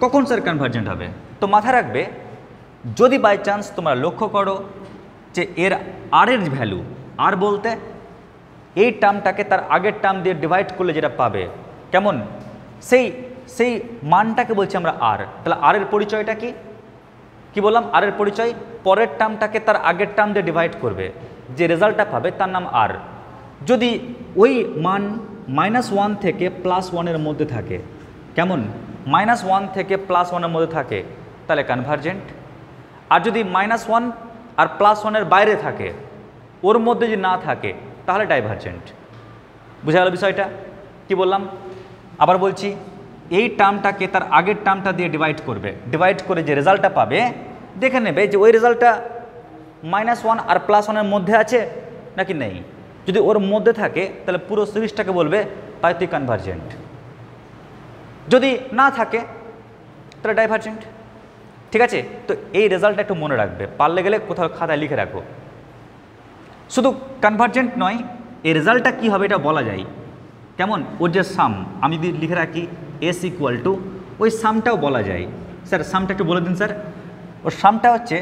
কখন স্যার কনভার্জেন্ট হবে? তো মাথায় রাখবে যদি বাই চান্স তোমরা লক্ষ্য করো যে এর আর এর ভ্যালু, আর বলতে এই টার্মটাকে তার আগের টার্ম দিয়ে ডিভাইড করলে যেটা পাবে, কেমন, সেই মানটাকে বলছি আমরা আর। তাহলে আর এর পরিচয়টা কি বললাম? আর এর পরিচয় পরের টার্মটাকে তার আগের টার্ম দিয়ে ডিভাইড করবে, যে রেজাল্টটা পাবে তার নাম আর। যদি ওই মান -1 থেকে +1 মধ্যে থাকে, কেমন, -1 থেকে +1 মধ্যে থাকে তাহলে কনভার্জেন্ট। আর যদি -1 আর +1 বাইরে থাকে, ওর মধ্যে যদি না থাকে তাহলে ডাইভার্জেন্ট। বুঝা গেল বিষয়টা? কি বললাম আবার বলছি, এই টার্মটাকে তার আগের টার্মটা দিয়ে ডিভাইড করবে, ডিভাইড করে যে রেজাল্টটা পাবে দেখে নেবে যে ওই রেজাল্টটা -1 আর +1 মধ্যে আছে নাকি নেই। যদি ওর মধ্যে থাকে তাহলে পুরো সিরিজটাকে বলবে তাই তুই কনভার্জেন্ট, যদি না থাকে তাহলে ডাইভার্জেন্ট। ঠিক আছে? তো এই রেজাল্টটা একটু মনে রাখবে, পারলে গেলে কোথাও খাতায় লিখে রাখো। শুধু কনভার্জেন্ট নয়, এই রেজাল্টটা কী হবে এটা বলা যায়, কেমন, ওর যে সাম আমি যদি লিখে রাখি S = ওই সামটাও বলা যায়। স্যার সামটা একটু বলে দিন স্যার। ওর সামটা হচ্ছে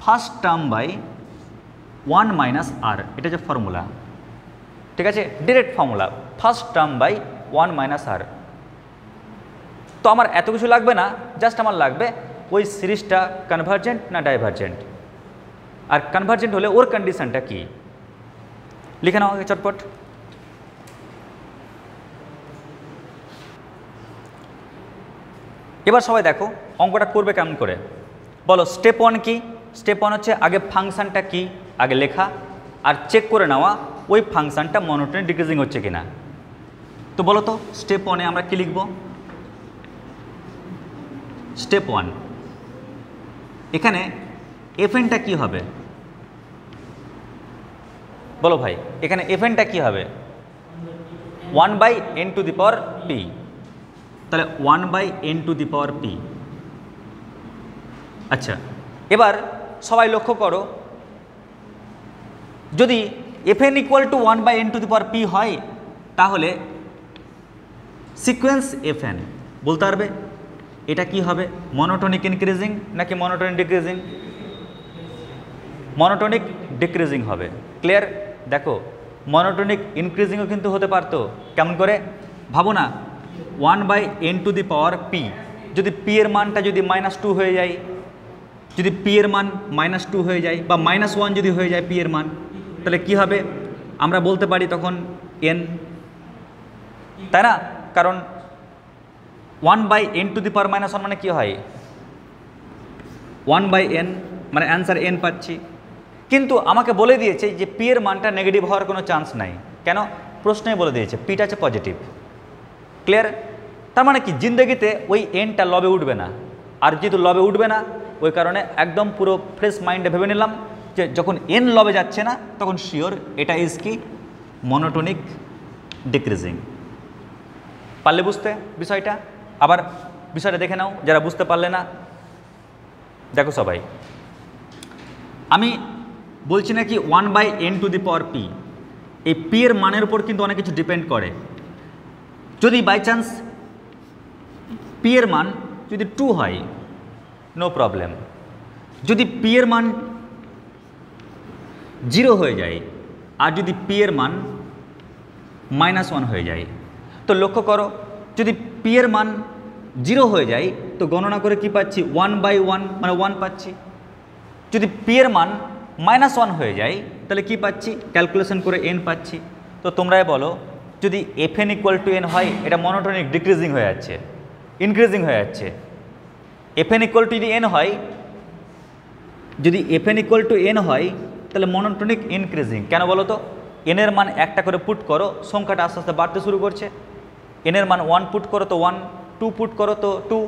ফার্স্ট টার্ম বাই 1 - r, এটা হচ্ছে ফর্মুলা। ঠিক আছে? Direct formula, first term by 1 - r। তো আমার এত কিছু লাগবে না, জাস্ট আমার লাগবে ওই সিরিজটা কনভার্জেন্ট না ডাইভার্জেন্ট, আর কনভার্জেন্ট হলে ওর কন্ডিশনটা কি লিখে নাও চটপট। এবার সবাই দেখো অঙ্কটা করবে কেমন করে, বলো স্টেপ 1 কি? স্টেপ 1 হচ্ছে আগে ফাংশনটা কি আগে লেখা, আর চেক করে নেওয়া ওই ফাংশনটা মনোটোনিক ডিক্রিজিং হচ্ছে কিনা। তো বলো তো স্টেপ 1-এ আমরা কি লিখব? স্টেপ 1 এখানে fnটা কি হবে বলো ভাই, এখানে fnটা কি হবে? 1/n⁴p, তাহলে 1/n⁴p। আচ্ছা, এবার সবাই লক্ষ্য করো, যদি fn = 1/n⁴p হয় তাহলে সিকোয়েন্স fn বলতে পারবে এটা কি হবে, মনোটোনিক ইনক্রিজিং নাকি মনোটোনিক ডিক্রিজিং? মনোটোনিক ডিক্রিজিং হবে। ক্লিয়ার? দেখো মনোটোনিক ইনক্রিজিংও কিন্তু হতে পারতো, কেমন করে ভাবো না, 1/n⁴p, যদি p এর মানটা যদি -2 হয়ে যায়, যদি p এর মান -2 হয়ে যায় বা -1 যদি হয়ে যায় p এর মান, তাহলে কি হবে আমরা বলতে পারি তখন n, তাই না? কারণ 1/n⁻⁻1 মানে কি হয়, 1/n মানে অ্যান্সার n পাচ্ছি। কিন্তু আমাকে বলে দিয়েছে যে p এর মানটা নেগেটিভ হওয়ার কোনো চান্স নাই। কেন? প্রশ্নই বলে দিয়েছে পিটা আছে পজিটিভ। ক্লিয়ার? তার মানে কি জিন্দগিতে ওই nটা লবে উঠবে না, আর যেহেতু লবে উঠবে না ওই কারণে একদম পুরো ফ্রেশ মাইন্ডে ভেবে নিলাম যে যখন n লবে যাচ্ছে না তখন শিওর এটা ইজ কি মনোটোনিক ডিক্রিজিং। পারলে বুঝতে বিষয়টা? আবার বিষয়টা দেখে নাও যারা বুঝতে পারলে না। দেখো সবাই, আমি বলছি নাকি 1/n⁴p, এই p এর মানের উপর কিন্তু অনেক কিছু ডিপেন্ড করে। যদি বাই চান্স p এর মান যদি 2 হয় নো প্রবলেম, যদি p এর মান 0 হয়ে যায় আর যদি p এর মান -1 হয়ে যায়, তো লক্ষ্য করো যদি p এর মান 0 হয়ে যায় তো গণনা করে কি পাচ্ছি 1/1 মানে 1 পাচ্ছি। যদি p এর মান -1 হয়ে যায় তাহলে কি পাচ্ছি, ক্যালকুলেশন করে n পাচ্ছি। তো তোমরাই বলো যদি fn = n হয় এটা মনোটোনিক ডিক্রিজিং হয়ে যাচ্ছে, ইনক্রিজিং হয়ে যাচ্ছে। fn যদি n হয়, যদি fn n হয় তাহলে মনোটোনিক ইনক্রিজিং। কেন বলো তো, n এর মান একটা করে পুট করো সংখ্যাটা আস্তে আস্তে বাড়তে শুরু করছে। n এর মান 1 পুট করো তো 1, 2 পুট করো তো 2,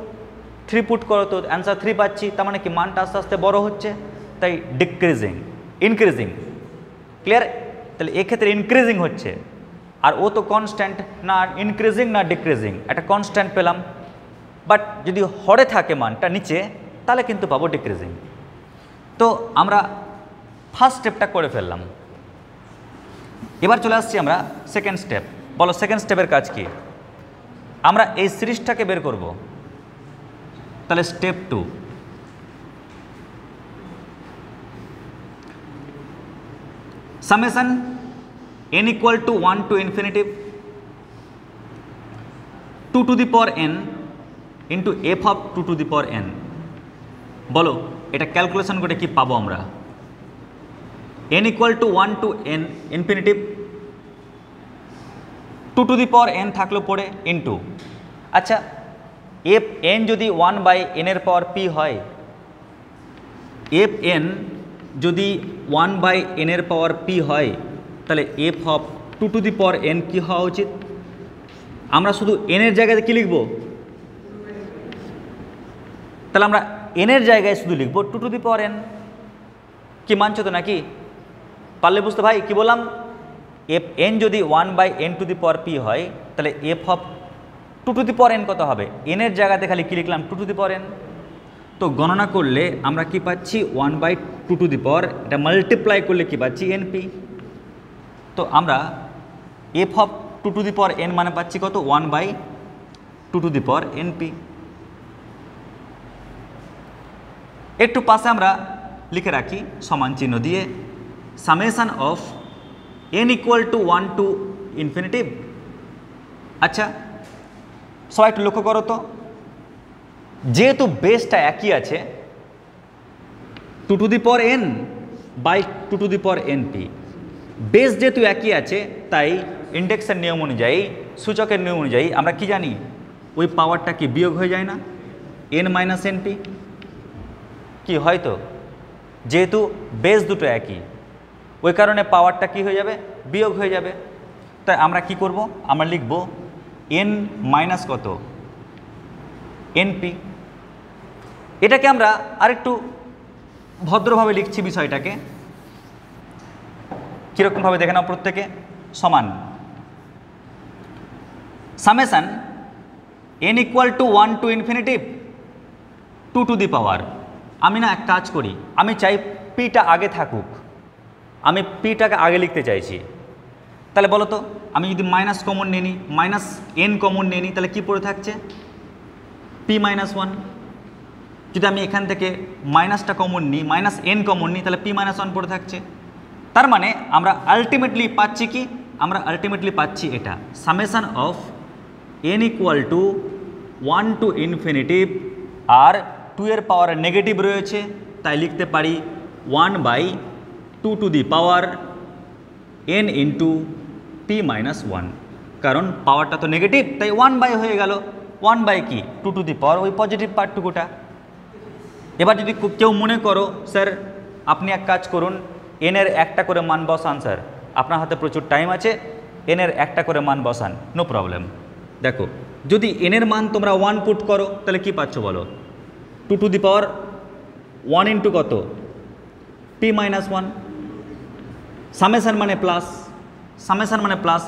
3 পুট করো তো অ্যান্সার 3 পাচ্ছি। তার মানে কি মানটা আস্তে আস্তে বড় হচ্ছে, তাই ডিক্রিজিং ইনক্রিজিং। ক্লিয়ার? তাহলে এক্ষেত্রে ইনক্রিজিং হচ্ছে, আর ও তো কনস্ট্যান্ট, না ইনক্রিজিং না ডিক্রিজিং, একটা কনস্ট্যান্ট পেলাম। বাট যদি হরে থাকে মানটা নিচে তাহলে কিন্তু পাবো ডিক্রিজিং। তো আমরা ফার্স্ট স্টেপটা করে ফেললাম, এবার চলে আসছি আমরা সেকেন্ড স্টেপ। বলো সেকেন্ড স্টেপের কাজ কি? আমরা এই সিরিজটাকে বের করব। তাহলে step 2, summation n equal to 1 to infinitive 2 to the power n into F of 2 to the power n। বলো এটা ক্যালকুলেশন করে কি পাবো আমরা? n equal to 1 to n infinitive 2 to the power n থাকলো পরে ইন্টু, আচ্ছা এফ এন যদি 1 বাই n এর পাওয়ার p হয়, এফ এন যদি 1 বাই n এর পাওয়ার p হয়, তাহলে F of 2 to the power n কি হওয়া উচিত? আমরা শুধু n এর জায়গায় কি লিখব? তাহলে আমরা n এর জায়গায় শুধু লিখব 2 টু দি পাওয়ার n। কি মানছো তো নাকি? পারলে বুঝতে ভাই কি বললাম? এফ এন যদি 1 by n to the power p হয়, তাহলে F of 2 to the power n কত হবে? n এর জায়গাতে খালি কি লিখলাম? 2 টু দি পাওয়ার n। তো গণনা করলে আমরা কি পাচ্ছি? 1 বাই 2 টু দি পাওয়ার, এটা মাল্টিপ্লাই করলে কি পাচ্ছি? np। তো আমরা F of 2 to the power n মানে পাচ্ছি কত? 1 by 2 to the power np। একটু পাশে আমরা লিখে রাখি সমান চিহ্ন দিয়ে, summation of n equal to 1 to infinitive. আচ্ছা সবাই একটু লক্ষ্য করো তো, যেহেতু বেসটা একই আছে 2 to the power n by 2 to the power np, base যেহেতু একই আছে তাই ইন্ডেক্সের নিয়ম অনুযায়ী, সূচকের নিয়ম অনুযায়ী আমরা কি জানি? ওই পাওয়ারটা কি বিয়োগ হয়ে যায় না? n মাইনাস np কি হয়তো, যেহেতু বেস দুটো একই ওই কারণে পাওয়ারটা কি হয়ে যাবে? বিয়োগ হয়ে যাবে। তাই আমরা কি করব? আমরা লিখব n মাইনাস কত? np। এটাকে আমরা আরেকটু ভদ্রভাবে লিখছি বিষয়টাকে, কীরকমভাবে দেখে নাও প্রত্যেকে। সমান summation n equal to 1 to infinitive 2 to the power. আমি না এক কাজ করি, আমি চাই পিটা আগে থাকুক, আমি পিটাকে আগে লিখতে চাইছি। তাহলে বলো তো, আমি যদি মাইনাস কমন নিয়ে নিই, মাইনাস n কমন নিয়ে নিই, তাহলে কী পড়ে থাকছে? p minus 1। যদি আমি এখান থেকে মাইনাসটা কমন নিই, মাইনাস n কমন নিই, তাহলে p মাইনাস 1 পড়ে থাকছে। তার মানে আমরা আলটিমেটলি পাচ্ছি কি? আমরা আলটিমেটলি পাচ্ছি এটা, summation of n equal to 1 to infinity, আর 2 এর পাওয়ার নেগেটিভ রয়েছে তাই লিখতে পারি 1 by 2 to the power n into p minus 1। কারণ পাওয়ারটা তো নেগেটিভ তাই 1 বাই হয়ে গেল। 1 বাই কি? 2 টু দি পাওয়ার ওই পজিটিভ পার্টটুকুটা। এবার যদি কেউ মনে করো স্যার আপনি এক কাজ করুন, n এর একটা করে মান বসান, স্যার আপনার হাতে প্রচুর টাইম আছে, n এর একটা করে মান বসান, নো প্রবলেম। দেখো যদি n এর মান তোমরা 1 পুট করো তাহলে কি পাচ্ছ বলো? 2 টু দি পাওয়ার 1 ইন্টু কত? p minus 1। সামেশন মানে প্লাস, সামেশন মানে প্লাস।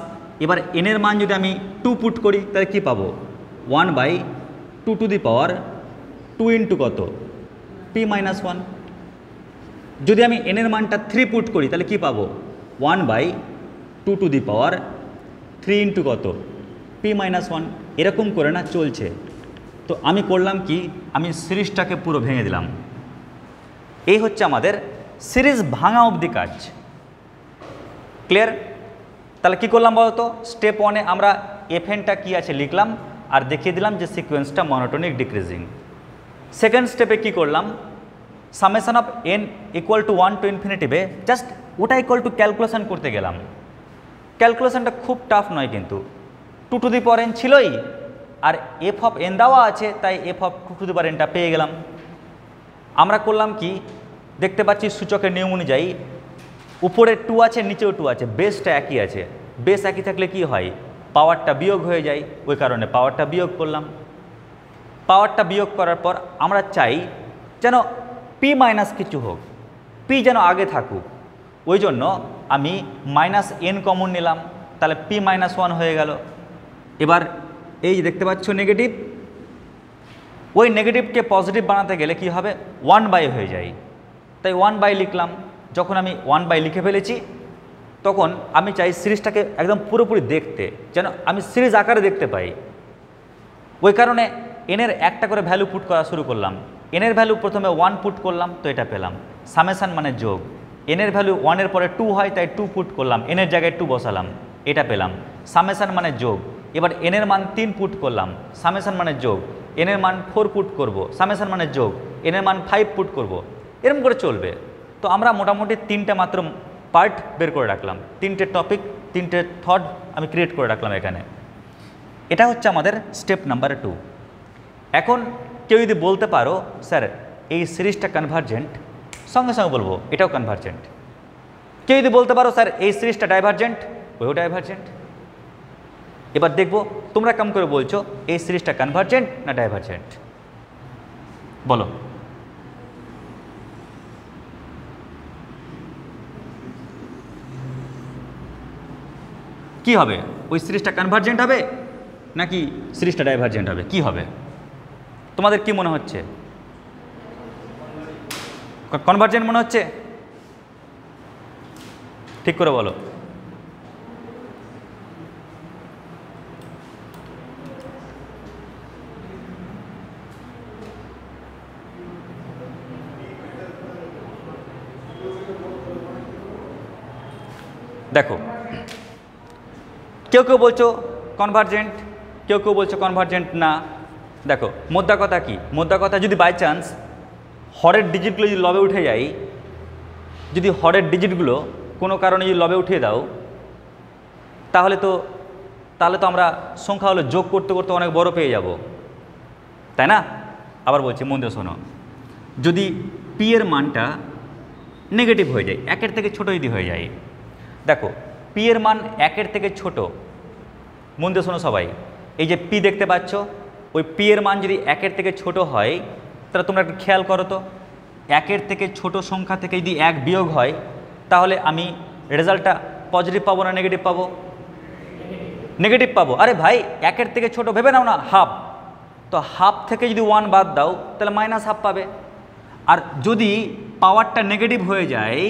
এবার n এর মান যদি আমি 2 পুট করি তাহলে কি পাবো? 1 by 2 to the power 2 into কত? p minus 1। যদি আমি n এর মানটা 3 পুট করি তাহলে কি পাবো? 1 by 2 to the power 3 into কত? p minus 1। এরকম করে না চলছে। তো আমি করলাম কি? আমি সিরিজটাকে পুরো ভেঙে দিলাম। এই হচ্ছে আমাদের সিরিজ ভাঙা অবধি কাজ। ক্লিয়ার? তাহলে কি করলাম বলতো? স্টেপ 1-এ আমরা এফএনটা কি আছে লিখলাম আর দেখিয়ে দিলাম যে সিকোয়েন্সটা মনোটোনিক ডিক্রিজিং। সেকেন্ড স্টেপে কি করলাম? Summation of n equal to 1 to ইনফিনিটিভে জাস্ট ওটা ইকুয়াল টু ক্যালকুলেশন করতে গেলাম। ক্যালকুলেশনটা খুব টাফ নয় কিন্তু, 2 টু দি পাওয়ার n ছিলই আর এফ অফ n দেওয়া আছে তাই এফ অফ 2 টু দি পাওয়ার nটা পেয়ে গেলাম। আমরা করলাম কি? দেখতে পাচ্ছি সূচকের নিয়ম অনুযায়ী উপরে 2 আছে নিচেও 2 আছে, বেসটা একই আছে। বেস একই থাকলে কি হয়? পাওয়ারটা বিয়োগ হয়ে যায়, ওই কারণে পাওয়ারটা বিয়োগ করলাম। পাওয়ারটা বিয়োগ করার পর আমরা চাই যেন p মাইনাস কিছু হোক, p যেন আগে থাকুক, ওই জন্য আমি মাইনাস n কমন নিলাম, তাহলে p মাইনাস 1 হয়ে গেল। এবার এই দেখতে পাচ্ছ নেগেটিভ, ওই নেগেটিভকে পজিটিভ বানাতে গেলে কি হবে? 1 বাই হয়ে যায়, তাই 1 বাই লিখলাম। যখন আমি 1 বাই লিখে ফেলেছি তখন আমি চাই সিরিজটাকে একদম পুরোপুরি দেখতে, যেন আমি সিরিজ আকারে দেখতে পাই। ওই কারণে n এর একটা করে ভ্যালু পুট করা শুরু করলাম। n এর ভ্যালু প্রথমে 1 পুট করলাম তো এটা পেলাম। সামেশন মানে যোগ, এনের ভ্যালু 1-এর পরে 2 হয়, তাই 2 পুট করলাম, এনের জায়গায় 2 বসালাম, এটা পেলাম। সামেশান মানে যোগ, এবার এনের মান 3 পুট করলাম, সামেশান মানে যোগ, এনের মান 4 পুট করব, সামেশান মানে যোগ, এনের মান 5 পুট করব, এরকম করে চলবে। তো আমরা মোটামুটি 3টে মাত্র পার্ট বের করে রাখলাম, 3টে টপিক, 3টে থট আমি ক্রিয়েট করে রাখলাম এখানে। এটা হচ্ছে আমাদের স্টেপ নাম্বার 2। এখন কেউ যদি বলতে পারো স্যার এই সিরিজটা কনভার্জেন্ট, সঙ্গে সঙ্গে বলবো এটাও কনভার্জেন্ট। কেউ যদি বলতে পারো স্যার এই সিরিজটা ডাইভার্জেন্ট, ওইও ডাইভার্জেন্ট। এবার দেখবো তোমরা কেমন করে বলছো এই সিরিজটা কনভার্জেন্ট না ডাইভার্জেন্ট, বলো। কি হবে, ওই সিরিজটা কনভার্জেন্ট হবে নাকি সিরিজটা ডাইভার্জেন্ট হবে, কি হবে তোমাদের কি মনে হচ্ছে? কনভার্জেন্ট মনে হচ্ছে? ঠিক করে বলো। দেখো কেউ কেউ বলছো কনভার্জেন্ট, কেউ কেউ বলছো কনভার্জেন্ট না। দেখো মোদ্দা কথা কি, মোদ্দা কথা যদি বাই চান্স হরের ডিজিটগুলো যদি লবে উঠে যায়, যদি হরের ডিজিটগুলো কোনো কারণে যদি লবে উঠিয়ে দাও, তাহলে তো আমরা সংখ্যা হলো যোগ করতে করতে অনেক বড় পেয়ে যাব, তাই না? আবার বলছি মন দিয়ে শোনো, যদি পি এর মানটা নেগেটিভ হয়ে যায়, 1-এর থেকে ছোটো যদি হয়ে যায়, দেখো পি এর মান 1-এর থেকে ছোট, মন দিয়ে শোনো সবাই, এই যে পি দেখতে পাচ্ছ, ওই পি এর মান যদি 1-এর থেকে ছোট হয়, তাহলে তোমরা একটু খেয়াল করো তো, 1-এর থেকে ছোট সংখ্যা থেকে যদি 1 বিয়োগ হয়, তাহলে আমি রেজাল্টটা পজিটিভ পাবো না নেগেটিভ পাবো? নেগেটিভ পাবো। আরে ভাই 1-এর থেকে ছোট ভেবে নাও না, হাফ, তো হাফ থেকে যদি 1 বাদ দাও তাহলে -হাফ পাবে। আর যদি পাওয়ারটা নেগেটিভ হয়ে যায়,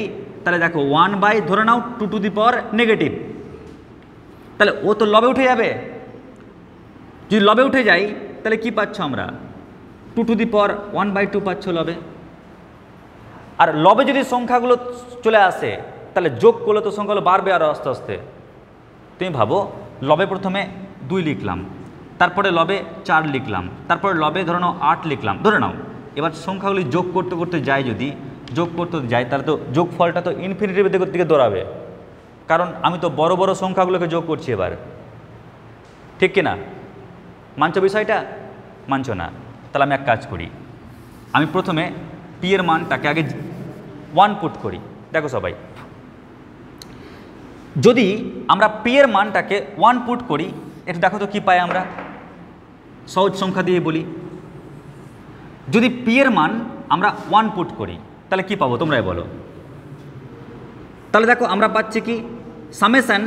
তাহলে দেখো 1 ধরে নাও 2 টু দি পাওয়ার নেগেটিভ, তাহলে ও তো লবে উঠে যাবে। যদি লবে উঠে যাই তাহলে কি পাচ্ছ আমরা? 2 টু দি পাওয়ার 1/2 পাচ্ছ লবে। আর লবে যদি সংখ্যাগুলো চলে আসে, তাহলে যোগ করলে তো সংখ্যাগুলো বাড়বে আরও আস্তে আস্তে। তুমি ভাবো লবে প্রথমে 2 লিখলাম, তারপরে লবে 4 লিখলাম, তারপরে লবে ধরে নাও 8 লিখলাম, ধরে নাও। এবার সংখ্যাগুলি যোগ করতে করতে যায়, যদি যোগ করতে যায় তাহলে তো যোগ ফলটা তো ইনফিনিটিভ দিকে দৌড়াবে, কারণ আমি তো বড় বড় সংখ্যাগুলোকে যোগ করছি এবার, ঠিক কিনা? মানছো বিষয়টা? মানছো না? তাহলে আমি এক কাজ করি, আমি প্রথমে পি এর মানটাকে আগে 1 পুট করি। দেখো সবাই, যদি আমরা পি এর মানটাকে 1 পুট করি, একটু দেখো তো কি পাই আমরা, সহজ সংখ্যা দিয়ে বলি। যদি পি এর মান আমরা 1 পুট করি তাহলে কি পাবো তোমরাই বলো। তাহলে দেখো আমরা পাচ্ছি কি, summation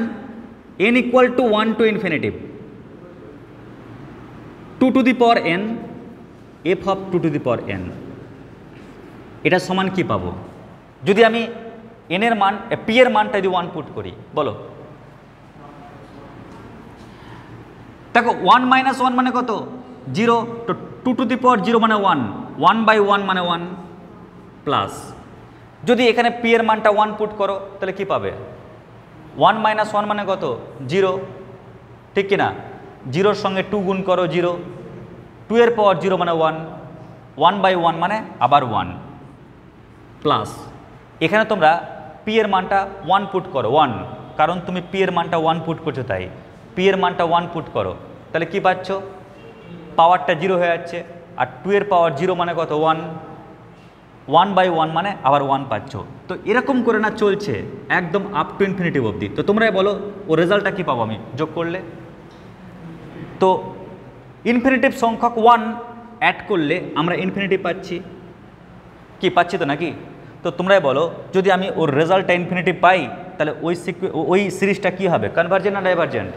n equal to 1 to infinitive 2 to the power n f of 2 to the power n, এটা সমান কি পাবো যদি আমি n এর মান পি এর মানটা যদি 1 পুট করি, বলো। দেখো 1 - 1 মানে কত? 0, তো 2 টু দি পাওয়ার 0 মানে 1, 1/1 মানে 1 প্লাস, যদি এখানে পি এর মানটা 1 পুট করো তাহলে কি পাবে? 1 - 1 মানে কত? 0, ঠিক কিনা? 0-র সঙ্গে 2 গুণ করো 0, 2 এর পাওয়ার 0 মানে 1, 1/1 মানে আবার 1 প্লাস, এখানে তোমরা পি এর মানটা 1 পুট করো 1, কারণ তুমি পি এর মানটা 1 পুট করছো, তাই পি এর মানটা 1 পুট করো, তাহলে কি পাচ্ছ? পাওয়ারটা 0 হয়ে যাচ্ছে, আর 2 এর পাওয়ার 0 মানে কত? 1, 1/1 মানে আবার 1 পাচ্ছ। তো এরকম করে না চলছে একদম আপ টু ইনফিনিটিভ অবধি। তো তোমরাই বলো ও রেজাল্টটা কী পাবো আমি যোগ করলে? তো ইনফিনিটিভ সংখ্যক 1 অ্যাড করলে আমরা ইনফিনিটিভ পাচ্ছি, কি পাচ্ছি তো নাকি? তো তোমরাই বলো যদি আমি ওর রেজাল্টটা ইনফিনিটিভ পাই, তাহলে ওই সিরিজটা কী হবে, কনভার্জেন্ট না ডাইভার্জেন্ট?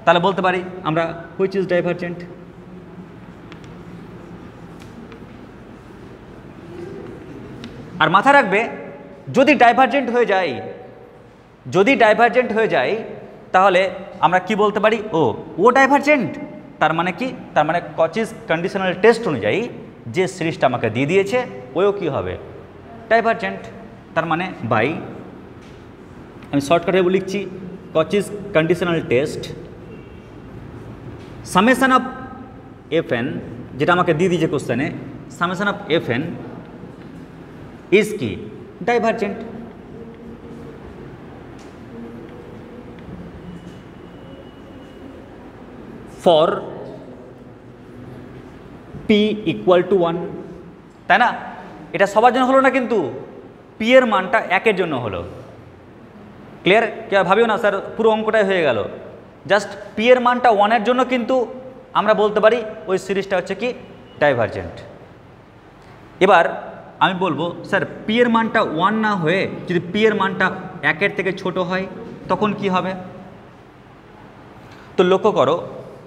তাহলে বলতে পারি আমরা হুইচ ইজ ডাইভার্জেন্ট। আর মাথায় রাখবে যদি ডাইভার্জেন্ট হয়ে যায়, যদি ডাইভার্জেন্ট হয়ে যায় তাহলে আমরা কি বলতে পারি? ও ডাইভার্জেন্ট, তার মানে কি? তার মানে কচিস কন্ডিশনাল টেস্ট অনুযায়ী যে সিরিজটা আমাকে দিয়ে দিয়েছে ওও কি হবে? ডাইভার্জেন্ট। তার মানে বাই, আমি শর্টকাটে লিখছি Cauchy's conditional test summation of F N, যেটা আমাকে দিয়ে দিয়েছে কোশ্চেনে, summation of F N is কি divergent. For P equal to 1, তাই না? এটা সবার জন্য হলো না, কিন্তু পি এর মানটা 1-এর জন্য হলো। ক্লিয়ার? কেউ ভাবিও না স্যার পুরো অঙ্কটাই হয়ে গেল। জাস্ট পি এর মানটা 1-এর জন্য কিন্তু আমরা বলতে পারি ওই সিরিজটা হচ্ছে কি ডাইভারজেন্ট। এবার আমি বলবো স্যার পি এর মানটা 1 না হয়ে যদি পি এর মানটা 1-এর থেকে ছোট হয় তখন কি হবে? তো লক্ষ্য করো,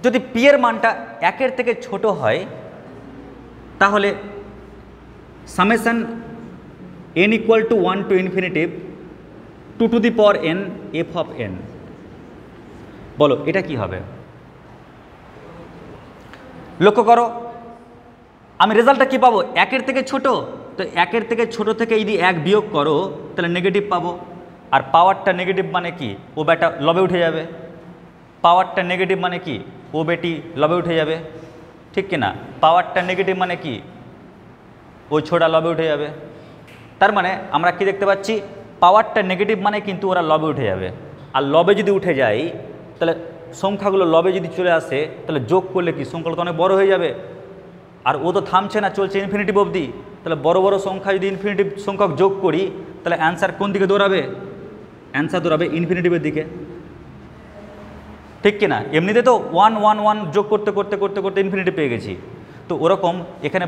যদি পি এর মানটা 1-এর থেকে ছোট হয় তাহলে summation n equal to 1 to infinitive 2 to the power n f of n, বলো এটা কি হবে? লক্ষ্য করো, আমি রেজাল্টটা কি পাবো? 1-এর থেকে ছোট, তো 1-এর থেকে ছোট থেকে যদি 1 বিয়োগ করো তাহলে নেগেটিভ পাবো। আর পাওয়ারটা নেগেটিভ মানে কি? ও বেটা লবে উঠে যাবে। পাওয়ারটা নেগেটিভ মানে কি? ও বেটি লবে উঠে যাবে, ঠিক কিনা? পাওয়ারটা নেগেটিভ মানে কি? ওই ছোটা লবে উঠে যাবে। তার মানে আমরা কি দেখতে পাচ্ছি? পাওয়ারটা নেগেটিভ মানে কিন্তু ওরা লবে উঠে যাবে। আর লবে যদি উঠে যায় তাহলে সংখ্যাগুলো লবে যদি চলে আসে তাহলে যোগ করলে কি সংখ্যাগুলো তো অনেক বড় হয়ে যাবে। আর ও তো থামছে না, চলছে ইনফিনিটিভ অবধি। তাহলে বড় বড় সংখ্যা যদি ইনফিনিটিভ সংখ্যক যোগ করি তাহলে অ্যান্সার কোন দিকে দৌড়াবে? অ্যান্সার দৌড়াবে ইনফিনিটিভের দিকে, ঠিক কিনা? এমনিতে তো 1 1 1 যোগ করতে করতে করতে করতে ইনফিনিটিভ পেয়ে গেছি। তো ওরকম এখানে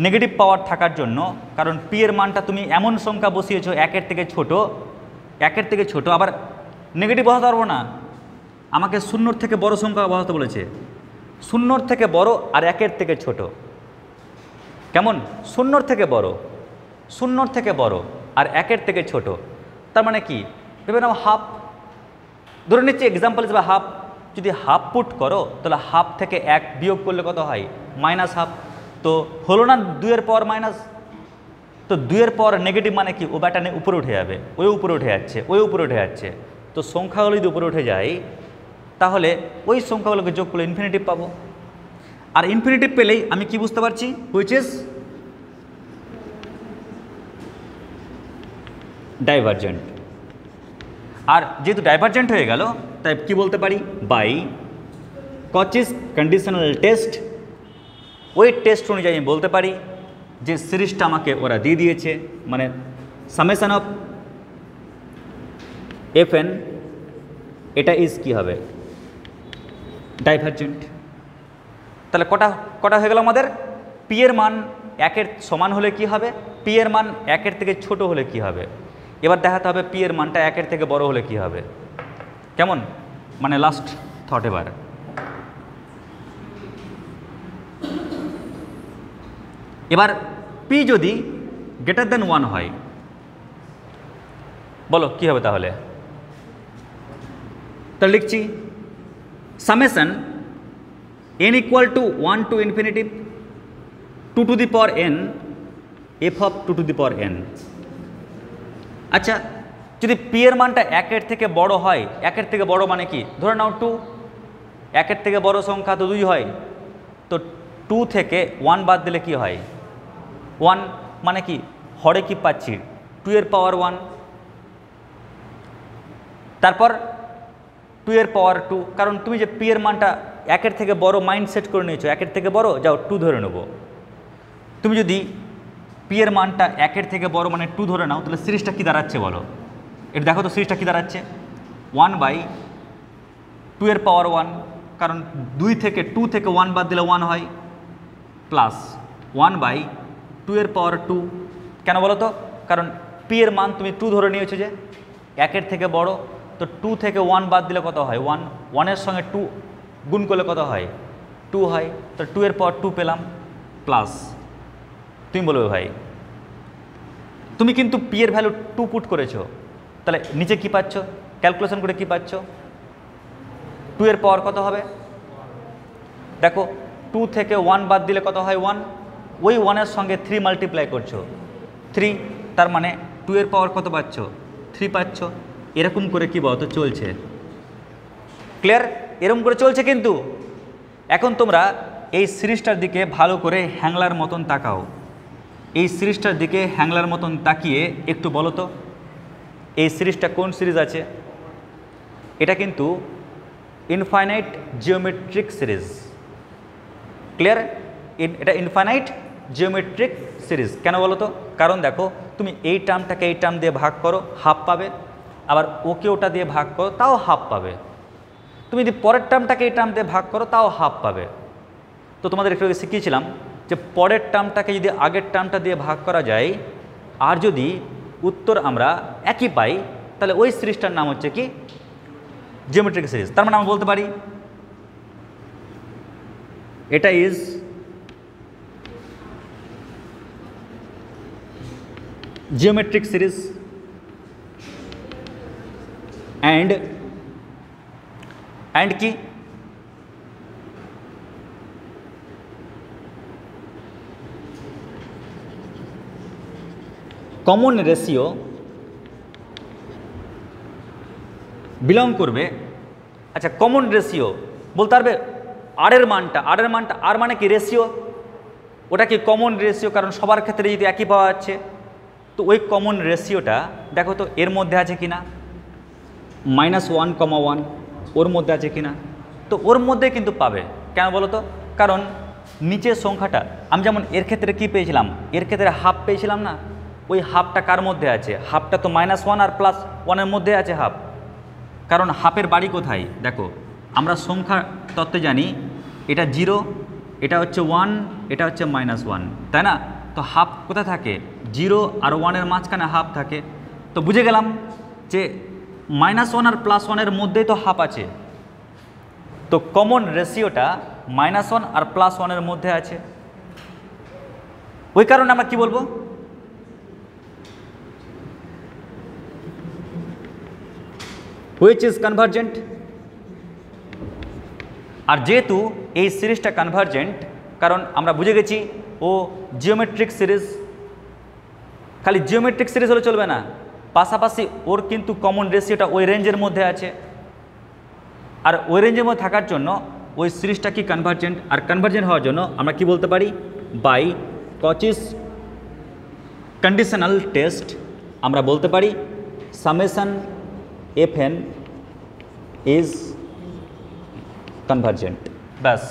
নেগেটিভ পাওয়ার থাকার জন্য, কারণ পি এর মানটা তুমি এমন সংখ্যা বসিয়েছো 1-এর থেকে ছোট, 1-এর থেকে ছোট, আবার নেগেটিভ বসাতে পারবো না, আমাকে 0-র থেকে বড় সংখ্যা বসাতে বলেছে। 0-র থেকে বড় আর 1-এর থেকে ছোট, কেমন? 0-র থেকে বড়, 0-র থেকে বড় আর 1-এর থেকে ছোট, তার মানে কি? ভেবে নাও হাফ, ধরে নিচ্ছি এক্সাম্পল হিসেবে হাফ। যদি হাফ পুট করো তাহলে হাফ থেকে 1 বিয়োগ করলে কত হয়? -হাফ। তো হলো না 2-এর পাওয়ার মাইনাস, তো 2-এর পাওয়ার নেগেটিভ মানে কি? ও ব্যাটা উপরে উঠে যাবে, ওই উপরে উঠে যাচ্ছে, ওই উপরে উঠে যাচ্ছে। তো সংখ্যাগুলো যদি উপরে উঠে যায় তাহলে ওই সংখ্যাগুলোকে যোগ করলে ইনফিনিটিভ পাবো। আর ইনফিনিটিভ পেলেই আমি কি বুঝতে পারছি? Which is divergent. আর যেহেতু ডাইভারজেন্ট হয়ে গেল তাই কি বলতে পারি? বাই কচিস কন্ডিশনাল টেস্ট, ওই টেস্ট অনুযায়ী আমি বলতে পারি যে সিরিজটা আমাকে ওরা দিয়ে দিয়েছে, মানে সামেশন অফ এফ এন, এটা ইজ কি হবে? ডাইভারজেন্ট। তাহলে কটা হয়ে গেল আমাদের? পি এর মান 1-এর সমান হলে কি হবে? পি এর মান 1-এর থেকে ছোট হলে কি হবে? এবার দেখাতে হবে পি এর মানটা 1-এর থেকে বড় হলে কি হবে। কেমন? মানে লাস্ট থট। এবার এবার পি যদি গ্রেটার দেন 1 হয়, বলো কি হবে তাহলে? তাহলে লিখছি summation n equal to 1 to infinitive 2 to the power n f of 2 to the power n। আচ্ছা, যদি পি এর মানটা 1-এর থেকে বড় হয়, 1-এর থেকে বড় মানে কি? ধরে নাও 2, 1-এর থেকে বড় সংখ্যা তো 2 হয়, তো 2 থেকে 1 বাদ দিলে কি হয়? 1 মানে কি? হরে কি পাচ্ছি? 2-এর পাওয়ার 1, তারপর 2-এর পাওয়ার 2, কারণ তুমি যে পি এর মানটা 1-এর থেকে বড় মাইন্ড সেট করে নিয়েছো, 1-এর থেকে বড়, যাও 2 ধরে নেব। তুমি যদি পি এর মানটা 1-এর থেকে বড় মানে 2 ধরে নাও, তাহলে সিরিজটা কী দাঁড়াচ্ছে বলো? এটা দেখো তো সিরিজটা কী দাঁড়াচ্ছে? 1/2-এর পাওয়ার 1, কারণ 2 থেকে 1 বাদ দিলে 1 হয়, প্লাস 1/2-এর পাওয়ার 2। কেন বলো তো? কারণ পি এর মান তুমি 2 ধরে নিয়েছো যে 1-এর থেকে বড়, তো 2 থেকে 1 বাদ দিলে কত হয়? 1, 1-এর সঙ্গে 2 গুণ করলে কত হয়? 2 হয়। তো 2-এর পাওয়ার 2 পেলাম, প্লাস তুমি বলবে ভাই তুমি কিন্তু পি এর ভ্যালু 2 পুট করেছো, তাহলে নিচে কি পাচ্ছ? ক্যালকুলেশন করে কি পাচ্ছ? 2-এর পাওয়ার কত হবে? দেখো 2 থেকে 1 বাদ দিলে কত হয়? 1, ওই 1-এর সঙ্গে 3 মাল্টিপ্লাই করছো, 3, তার মানে 2 এর পাওয়ার কত পাচ্ছ 3 পাচ্ছ, এরকম করে কি বলতো চলছে। ক্লিয়ার? এরকম করে চলছে। কিন্তু এখন তোমরা এই সিরিজটার দিকে ভালো করে হ্যাংলার মতন তাকাও। এই সিরিজটার দিকে হ্যাংলার মতন তাকিয়ে একটু বলো তো এই সিরিজটা কোন সিরিজ আছে? এটা কিন্তু ইনফাইনাইট জিওমেট্রিক সিরিজ। ক্লিয়ার? এটা ইনফাইনাইট জিওমেট্রিক সিরিজ। কেন বলো তো? কারণ দেখো তুমি এই টার্মটাকে এই টার্ম দিয়ে ভাগ করো, হাফ পাবে, আবার ওকে ওটা দিয়ে ভাগ করো, তাও হাফ পাবে। তুমি যদি পরের টার্মটাকে এই টার্ম দিয়ে ভাগ করো, তাও হাফ পাবে। তো তোমাদের একটু আগে শিখিয়েছিলাম যে পরের টার্মটাকে যদি আগের টার্মটা দিয়ে ভাগ করা যায় আর যদি উত্তর আমরা একই পাই, তাহলে ওই সিরিজটার নাম হচ্ছে কি জিওমেট্রিক সিরিজ। তার মানে আমরা বলতে পারি এটা ইজ জিওমেট্রিক সিরিজ অ্যান্ড কি কমন রেশিও বিলং করবে। আচ্ছা, কমন রেশিও বলতে পারবে আর এর মানটা আর মানে কি রেশিও, ওটা কি কমন রেশিও, কারণ সবার ক্ষেত্রে যদি একই পাওয়া যাচ্ছে। তো ওই কমন রেশিওটা দেখো তো এর মধ্যে আছে কি না, -1,1 ওর মধ্যে আছে কি না। তো ওর মধ্যে কিন্তু পাবে। কেন বলো তো? কারণ নিচের সংখ্যাটা আমি যেমন এর ক্ষেত্রে কি পেয়েছিলাম, এর ক্ষেত্রে হাফ পেয়েছিলাম না, ওই হাফটা কার মধ্যে আছে? হাফটা তো -1 আর +1 মধ্যে আছে হাফ। কারণ হাফের বাড়ি কোথায় দেখো, আমরা সংখ্যা তত্ত্বে জানি এটা 0, এটা হচ্ছে 1, এটা হচ্ছে -1, তাই না? তো হাফ কোথায় থাকে? 0 আর 1 মাঝখানে হাফ থাকে। তো বুঝে গেলাম যে -1 আর +1 মধ্যেই তো হাফ আছে। তো কমন রেশিওটা -1 আর +1 মধ্যে আছে। ওই কারণে আমরা কি বলবো? Which is convergent. আর যেহেতু এই সিরিজটা কনভার্জেন্ট, কারণ আমরা বুঝে গেছি ও জিওমেট্রিক সিরিজ। খালি জিওমেট্রিক সিরিজ হলে চলবে না, পাশাপাশি ওর কিন্তু কমন রেশিওটা ওই রেঞ্জের মধ্যে আছে। আর ওই রেঞ্জের মধ্যে থাকার জন্য ওই সিরিজটা কি কনভার্জেন্ট। আর কনভার্জেন্ট হওয়ার জন্য আমরা কি বলতে পারি? বাই কচিস কন্ডিশনাল টেস্ট আমরা বলতে পারি সামেশন FN ইজ কনভার্জেন্ট। ব্যাস,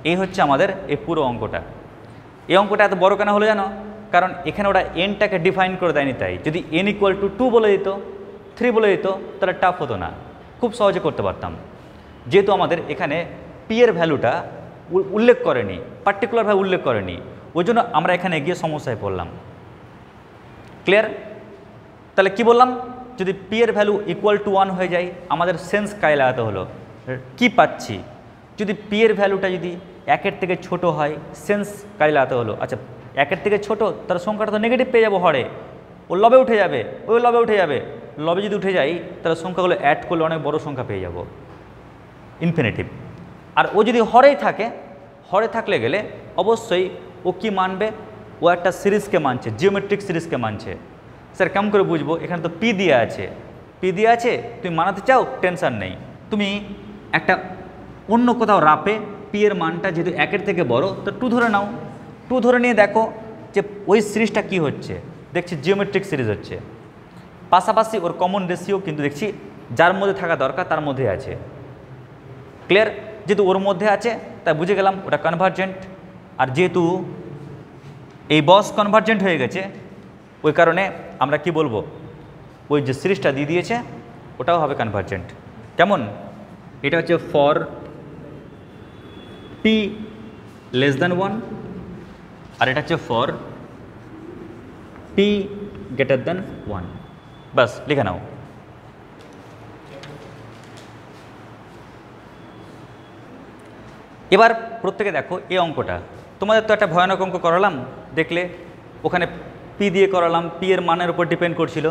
এই হচ্ছে আমাদের এই পুরো অঙ্কটা। এই অঙ্কটা এত বড় কেন হলো জানো? কারণ এখানে ওরা এনটাকে ডিফাইন করে দেয়নি। তাই যদি n = 2 বলে দিত, 3 বলে দিত, তাহলে টাফ হতো না, খুব সহজে করতে পারতাম। যেহেতু আমাদের এখানে পি এর ভ্যালুটা উল্লেখ করেনি, পার্টিকুলারভাবে উল্লেখ করেনি, ওই জন্য আমরা এখানে গিয়ে সমস্যায় পড়লাম। ক্লিয়ার? তাহলে কি বললাম? যদি পি এর ভ্যালু =1 হয়ে যায়, আমাদের সেন্স কাজে লাগাতে হলো। কি পাচ্ছি? যদি পি এর ভ্যালুটা যদি 1-এর থেকে ছোট হয়, সেন্স কাজে লাগাতে হলো। আচ্ছা, 1-এর থেকে ছোট, তার সংখ্যাটা তো নেগেটিভ পেয়ে যাবো হরে, ও লবে উঠে যাবে, ওই লবে উঠে যাবে। লবে যদি উঠে যাই, তাহলে সংখ্যাগুলো অ্যাড করলে অনেক বড় সংখ্যা পেয়ে যাব, ইনফিনিটিভ। আর ও যদি হরেই থাকে, হরে থাকলে গেলে অবশ্যই ও কি মানবে? ও একটা সিরিজকে মানছে, জিওমেট্রিক সিরিজকে মানছে। স্যার কেমন করে বুঝবো? এখানে তো পি দিয়ে আছে, পি দিয়ে আছে, তুমি মানাতে চাও, টেনশন নেই, তুমি একটা অন্য কোথাও রাপে পি এর মানটা যেহেতু 1-এর থেকে বড়, তো 2 ধরে নাও। 2 ধরে নিয়ে দেখো যে ওই সিরিজটা কি হচ্ছে। দেখছি জিওমেট্রিক সিরিজ হচ্ছে, পাশাপাশি ওর কমন রেশিও কিন্তু দেখছি যার মধ্যে থাকা দরকার তার মধ্যে আছে। ক্লিয়ার? যেহেতু ওর মধ্যে আছে তাই বুঝে গেলাম ওটা কনভার্জেন্ট। আর যেহেতু এই বস কনভার্জেন্ট হয়ে গেছে, ওই কারণে আমরা কি বলবো? ওই যে সিরিজটা দিয়ে দিয়েছে ওটাও হবে কনভার্জেন্ট। কেমন? এটা হচ্ছে ফর p <1 আর এটা হচ্ছে ফর p <1। বাস লিখে নাও। এবার প্রত্যেকে দেখো এই অঙ্কটা, তোমাদের তো একটা ভয়ানক অঙ্ক করালাম, দেখলে ওখানে পি দিয়ে করালাম, পি এর মানের উপর ডিপেন্ড করছিল।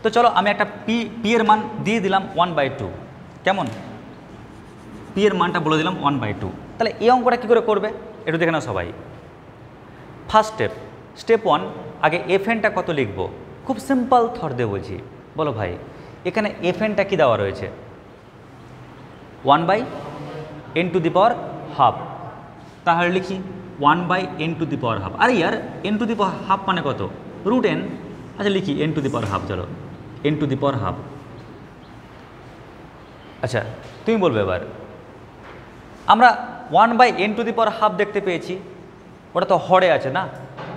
তো চলো আমি একটা পি এর মান দিয়ে দিলাম 1/2। কেমন? পি এর মানটা বলে দিলাম 1/2। তাহলে এই অঙ্কটা কী করে করবে একটু দেখে নাও সবাই। ফার্স্ট স্টেপ 1, আগে FN টা কত লিখবো? খুব সিম্পল থট দিয়ে বলছি, বলো ভাই এখানে এফএনটা কি দেওয়া রয়েছে 1/n⁻½ তাহলে লিখি 1/n⁻²। আরে ইয়ার n⁻½ মানে কত √n। আচ্ছা লিখি n⁻², চলো n⁻²। আচ্ছা তুমি বলবে এবার আমরা 1/n⁻½ দেখতে পেয়েছি, ওটা তো হরে আছে না,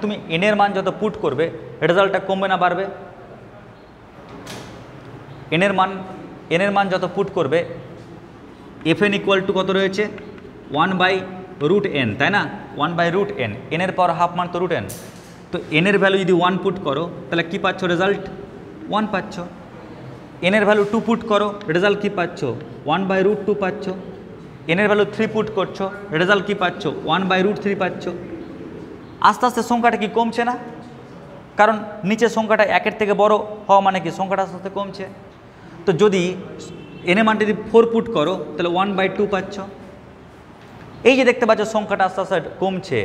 তুমি এনের মান যত পুট করবে রেজাল্টটা কমবে না বাড়বে? এনের মান যত পুট করবে fn = কত রয়েছে 1/√n, তাই না? 1/√n, এনের পাওয়ার হাফ মান তো √n। তো এনের ভ্যালু যদি 1 পুট করো তাহলে কি পাচ্ছ রেজাল্ট 1 পাচ্ছ। এনের ভ্যালু 2 পুট করো রেজাল্ট কি পাচ্ছ 1/√2 পাচ্ছ। এনের ভ্যালু 3 পুট করছো রেজাল্ট কি পাচ্ছ 1/√3 পাচ্ছ। আস্তে আস্তে সংখ্যাটা কি কমছে না? কারণ নিচের সংখ্যাটা 1-এর থেকে বড় হওয়া মানে কি সংখ্যাটা আস্তে আস্তে কমছে। তো যদি এনের মানটা যদি 4 পুট করো তাহলে 1/2 পাচ্ছ। এই যে দেখতে পাচ্ছ সংখ্যাটা আস্তে আস্তে কমছে,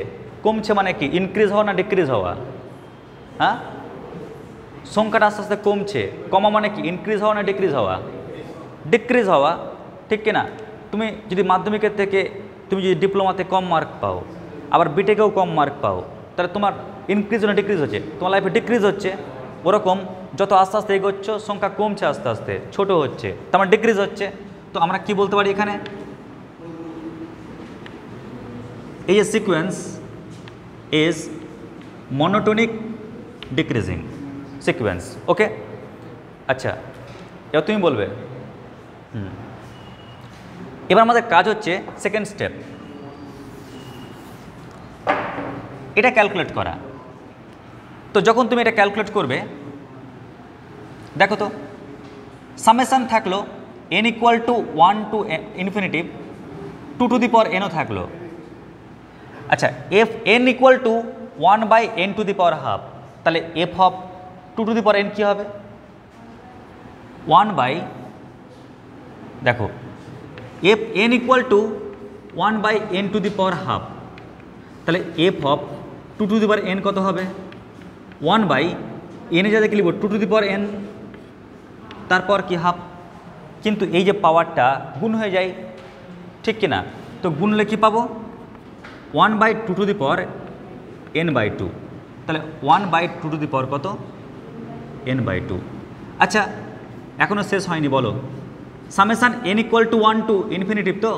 কমছে মানে কি ইনক্রিজ হওয়া না ডিক্রিজ হওয়া? হ্যাঁ, সংখ্যাটা আস্তে আস্তে কমছে, কমা মানে কি ইনক্রিজ হওয়া না ডিক্রিজ হওয়া? ডিক্রিজ হওয়া, ঠিক কিনা? তুমি যদি মাধ্যমিকের থেকে তুমি যদি ডিপ্লোমাতে কম মার্ক পাও, আবার বিটেকেও কম মার্ক পাও, তাহলে তোমার ইনক্রিজ না ডিক্রিজ হচ্ছে? তোমার লাইফে ডিক্রিজ হচ্ছে। ওরকম যত আস্তে আস্তে এগোচ্ছ সংখ্যা কমছে, আস্তে আস্তে ছোট হচ্ছে, তার মানে ডিক্রিজ হচ্ছে। তো আমরা কি বলতে পারি এখানে, এই যে sequence is monotonic decreasing sequence. Okay, আচ্ছা এবার তুমি বলবে এবার আমাদের কাজ হচ্ছে সেকেন্ড স্টেপ, এটা ক্যালকুলেট করা। তো যখন তুমি এটা ক্যালকুলেট করবে, দেখো তো সামেশন থাকলো n = 1 to infinitive 2 to the power n থাকলো। আচ্ছা f n = 1/n⁻², তাহলে f of 2 to the power n কি হবে 1/, দেখো f n = 1/n⁻², তাহলে f of 2 to the power n কত হবে 1/n এ যাতে কি লিখব 2 to the power n, তারপর কি হাফ। কিন্তু এই যে পাওয়ারটা গুণ হয়ে যায়, ঠিক কিনা? তো গুণলে কি পাবো 1/2 to the power n/2, তাহলে 1/2 to the power কত n/2। আচ্ছা এখনও শেষ হয়নি, বলো সামেশন n = 1 to ইনফিনিটিভ, তো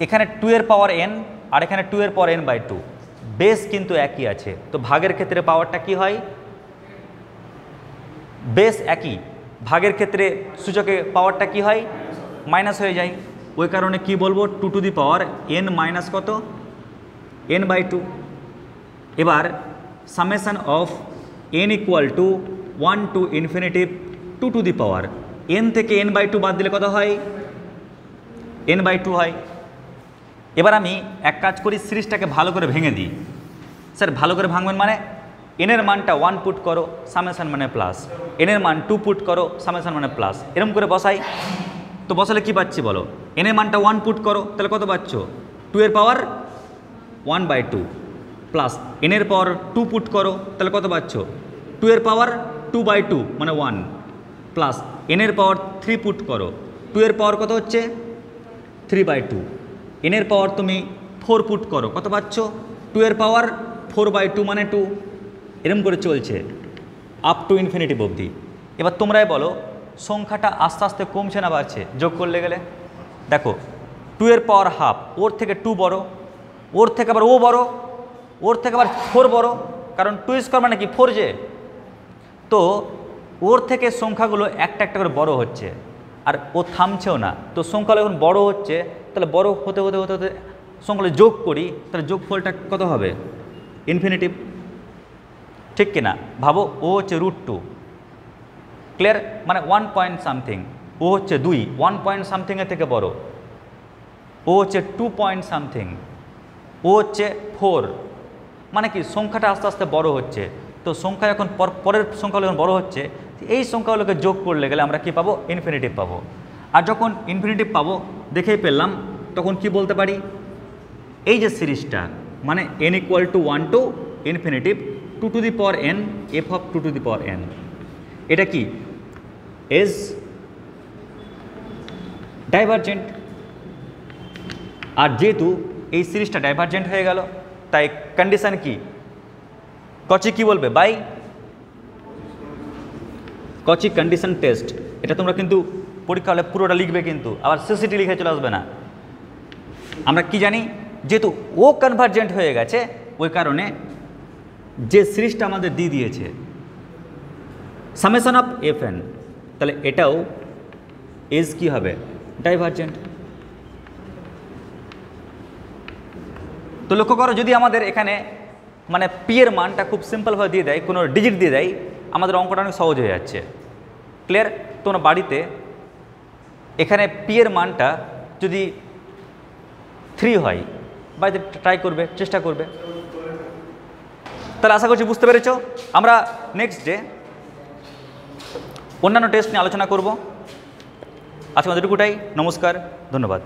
এখানে 2 এর পাওয়ার n আর এখানে 2 এর পাওয়ার n/2, বেস কিন্তু একই আছে। তো ভাগের ক্ষেত্রে পাওয়ারটা কি হয়, বেস একই, ভাগের ক্ষেত্রে সূচকে পাওয়ারটা কি হয় মাইনাস হয়ে যায়। ওই কারণে কি বলবো 2 to the power n minus কত n/2। এবার summation of n = 1 to infinitive 2 to the power n থেকে n/2 বাদ দিলে কত হয় n/2 হয়। এবার আমি এক কাজ করি, সিরিজটাকে ভালো করে ভেঙে দিই। স্যার ভালো করে ভাঙবেন মানে এনের মানটা 1 পুট করো সামেশন মানে প্লাস, এনের মান 2 পুট করো সামেশন মানে প্লাস, এরকম করে বসাই। তো বসালে কি পাচ্ছি বলো, এনের মানটা 1 পুট করো তাহলে কত পাচ্ছ 2 এর পাওয়ার 1/2 প্লাস এনের পাওয়ার 2 পুট করো তাহলে কত পাচ্ছ 2 এর পাওয়ার 2/2 মানে 1 প্লাস এনের পাওয়ার 3 পুট করো, 2 এর পাওয়ার কত হচ্ছে 3/2, এনের পাওয়ার তুমি 4 পুট করো কত পাচ্ছ 2 এর পাওয়ার 4/2 মানে 2, এরকম করে চলছে আপ টু ইনফিনিটিভ অবধি। এবার তোমরাই বলো সংখ্যাটা আস্তে আস্তে কমছে না বাড়ছে যোগ করলে গেলে? দেখো 2 এর পাওয়ার হাফ, ওর থেকে 2 বড়, ওর থেকে আবার ও বড়, ওর থেকে আবার 4 বড়, কারণ 2² মানে কি 4 যে। তো ওর থেকে সংখ্যাগুলো একটা একটা করে বড় হচ্ছে আর ও থামছেও না। তো সংখ্যাগুলো যখন বড় হচ্ছে তাহলে বড় হতে হতে হতে হতে সংখ্যাগুলো যোগ করি, তাহলে যোগফলটা কত হবে ইনফিনিটিভ, ঠিক কিনা? ভাবো ও হচ্ছে √2, ক্লিয়ার? মানে 1 পয়েন্ট সামথিং, ও হচ্ছে 2 1 পয়েন্ট সামথিংয়ের থেকে বড়, ও হচ্ছে 2 পয়েন্ট সামথিং, ও হচ্ছে 4, মানে কি সংখ্যাটা আস্তে আস্তে বড় হচ্ছে। তো সংখ্যা যখন পরের সংখ্যাগুলো যখন বড় হচ্ছে, এই সংখ্যাগুলোকে যোগ করলে গেলে আমরা কি পাবো ইনফিনিটিভ পাবো। আর যখন ইনফিনিটিভ পাবো দেখেই পেলাম, তখন কি বলতে পারি এই যে সিরিজটা মানে n = 1 to infinitive 2 to the power n f of 2 to the power n, এটা কি এজ ডাইভারজেন্ট। আর যেহেতু এই সিরিজটা ডাইভারজেন্ট হয়ে গেল, তাই কন্ডিশন কি, কচি কি বলবে, বাই কচি কন্ডিশন টেস্ট। এটা তোমরা কিন্তু পরীক্ষা হলে পুরোটা লিখবে, কিন্তু আবার সিসিটি লিখে চলে আসবে না। আমরা কি জানি, যেহেতু ও কনভার্জেন্ট হয়ে গেছে, ওই কারণে যে সিরিজটা আমাদের দিয়ে দিয়েছে সামেশন অফ এফ এন, তাহলে এটাও এজ কি হবে, ডাইভারজেন্ট। তো লক্ষ্য করো, যদি আমাদের এখানে মানে পি এর মানটা খুব সিম্পলভাবে দিয়ে দেয়, কোনো ডিজিট দিয়ে দেয়, আমাদের অঙ্কটা অনেক সহজ হয়ে যাচ্ছে। ক্লিয়ার? তোমরা বাড়িতে এখানে পি এর মানটা যদি 3 হয়, বাড়িতে ট্রাই করবে, চেষ্টা করবে। তাহলে আশা করছি বুঝতে পেরেছো। আমরা নেক্সট ডে অন্যান্য টেস্ট নিয়ে আলোচনা করব। আজকে আমাদের এটুকুটাই। নমস্কার, ধন্যবাদ।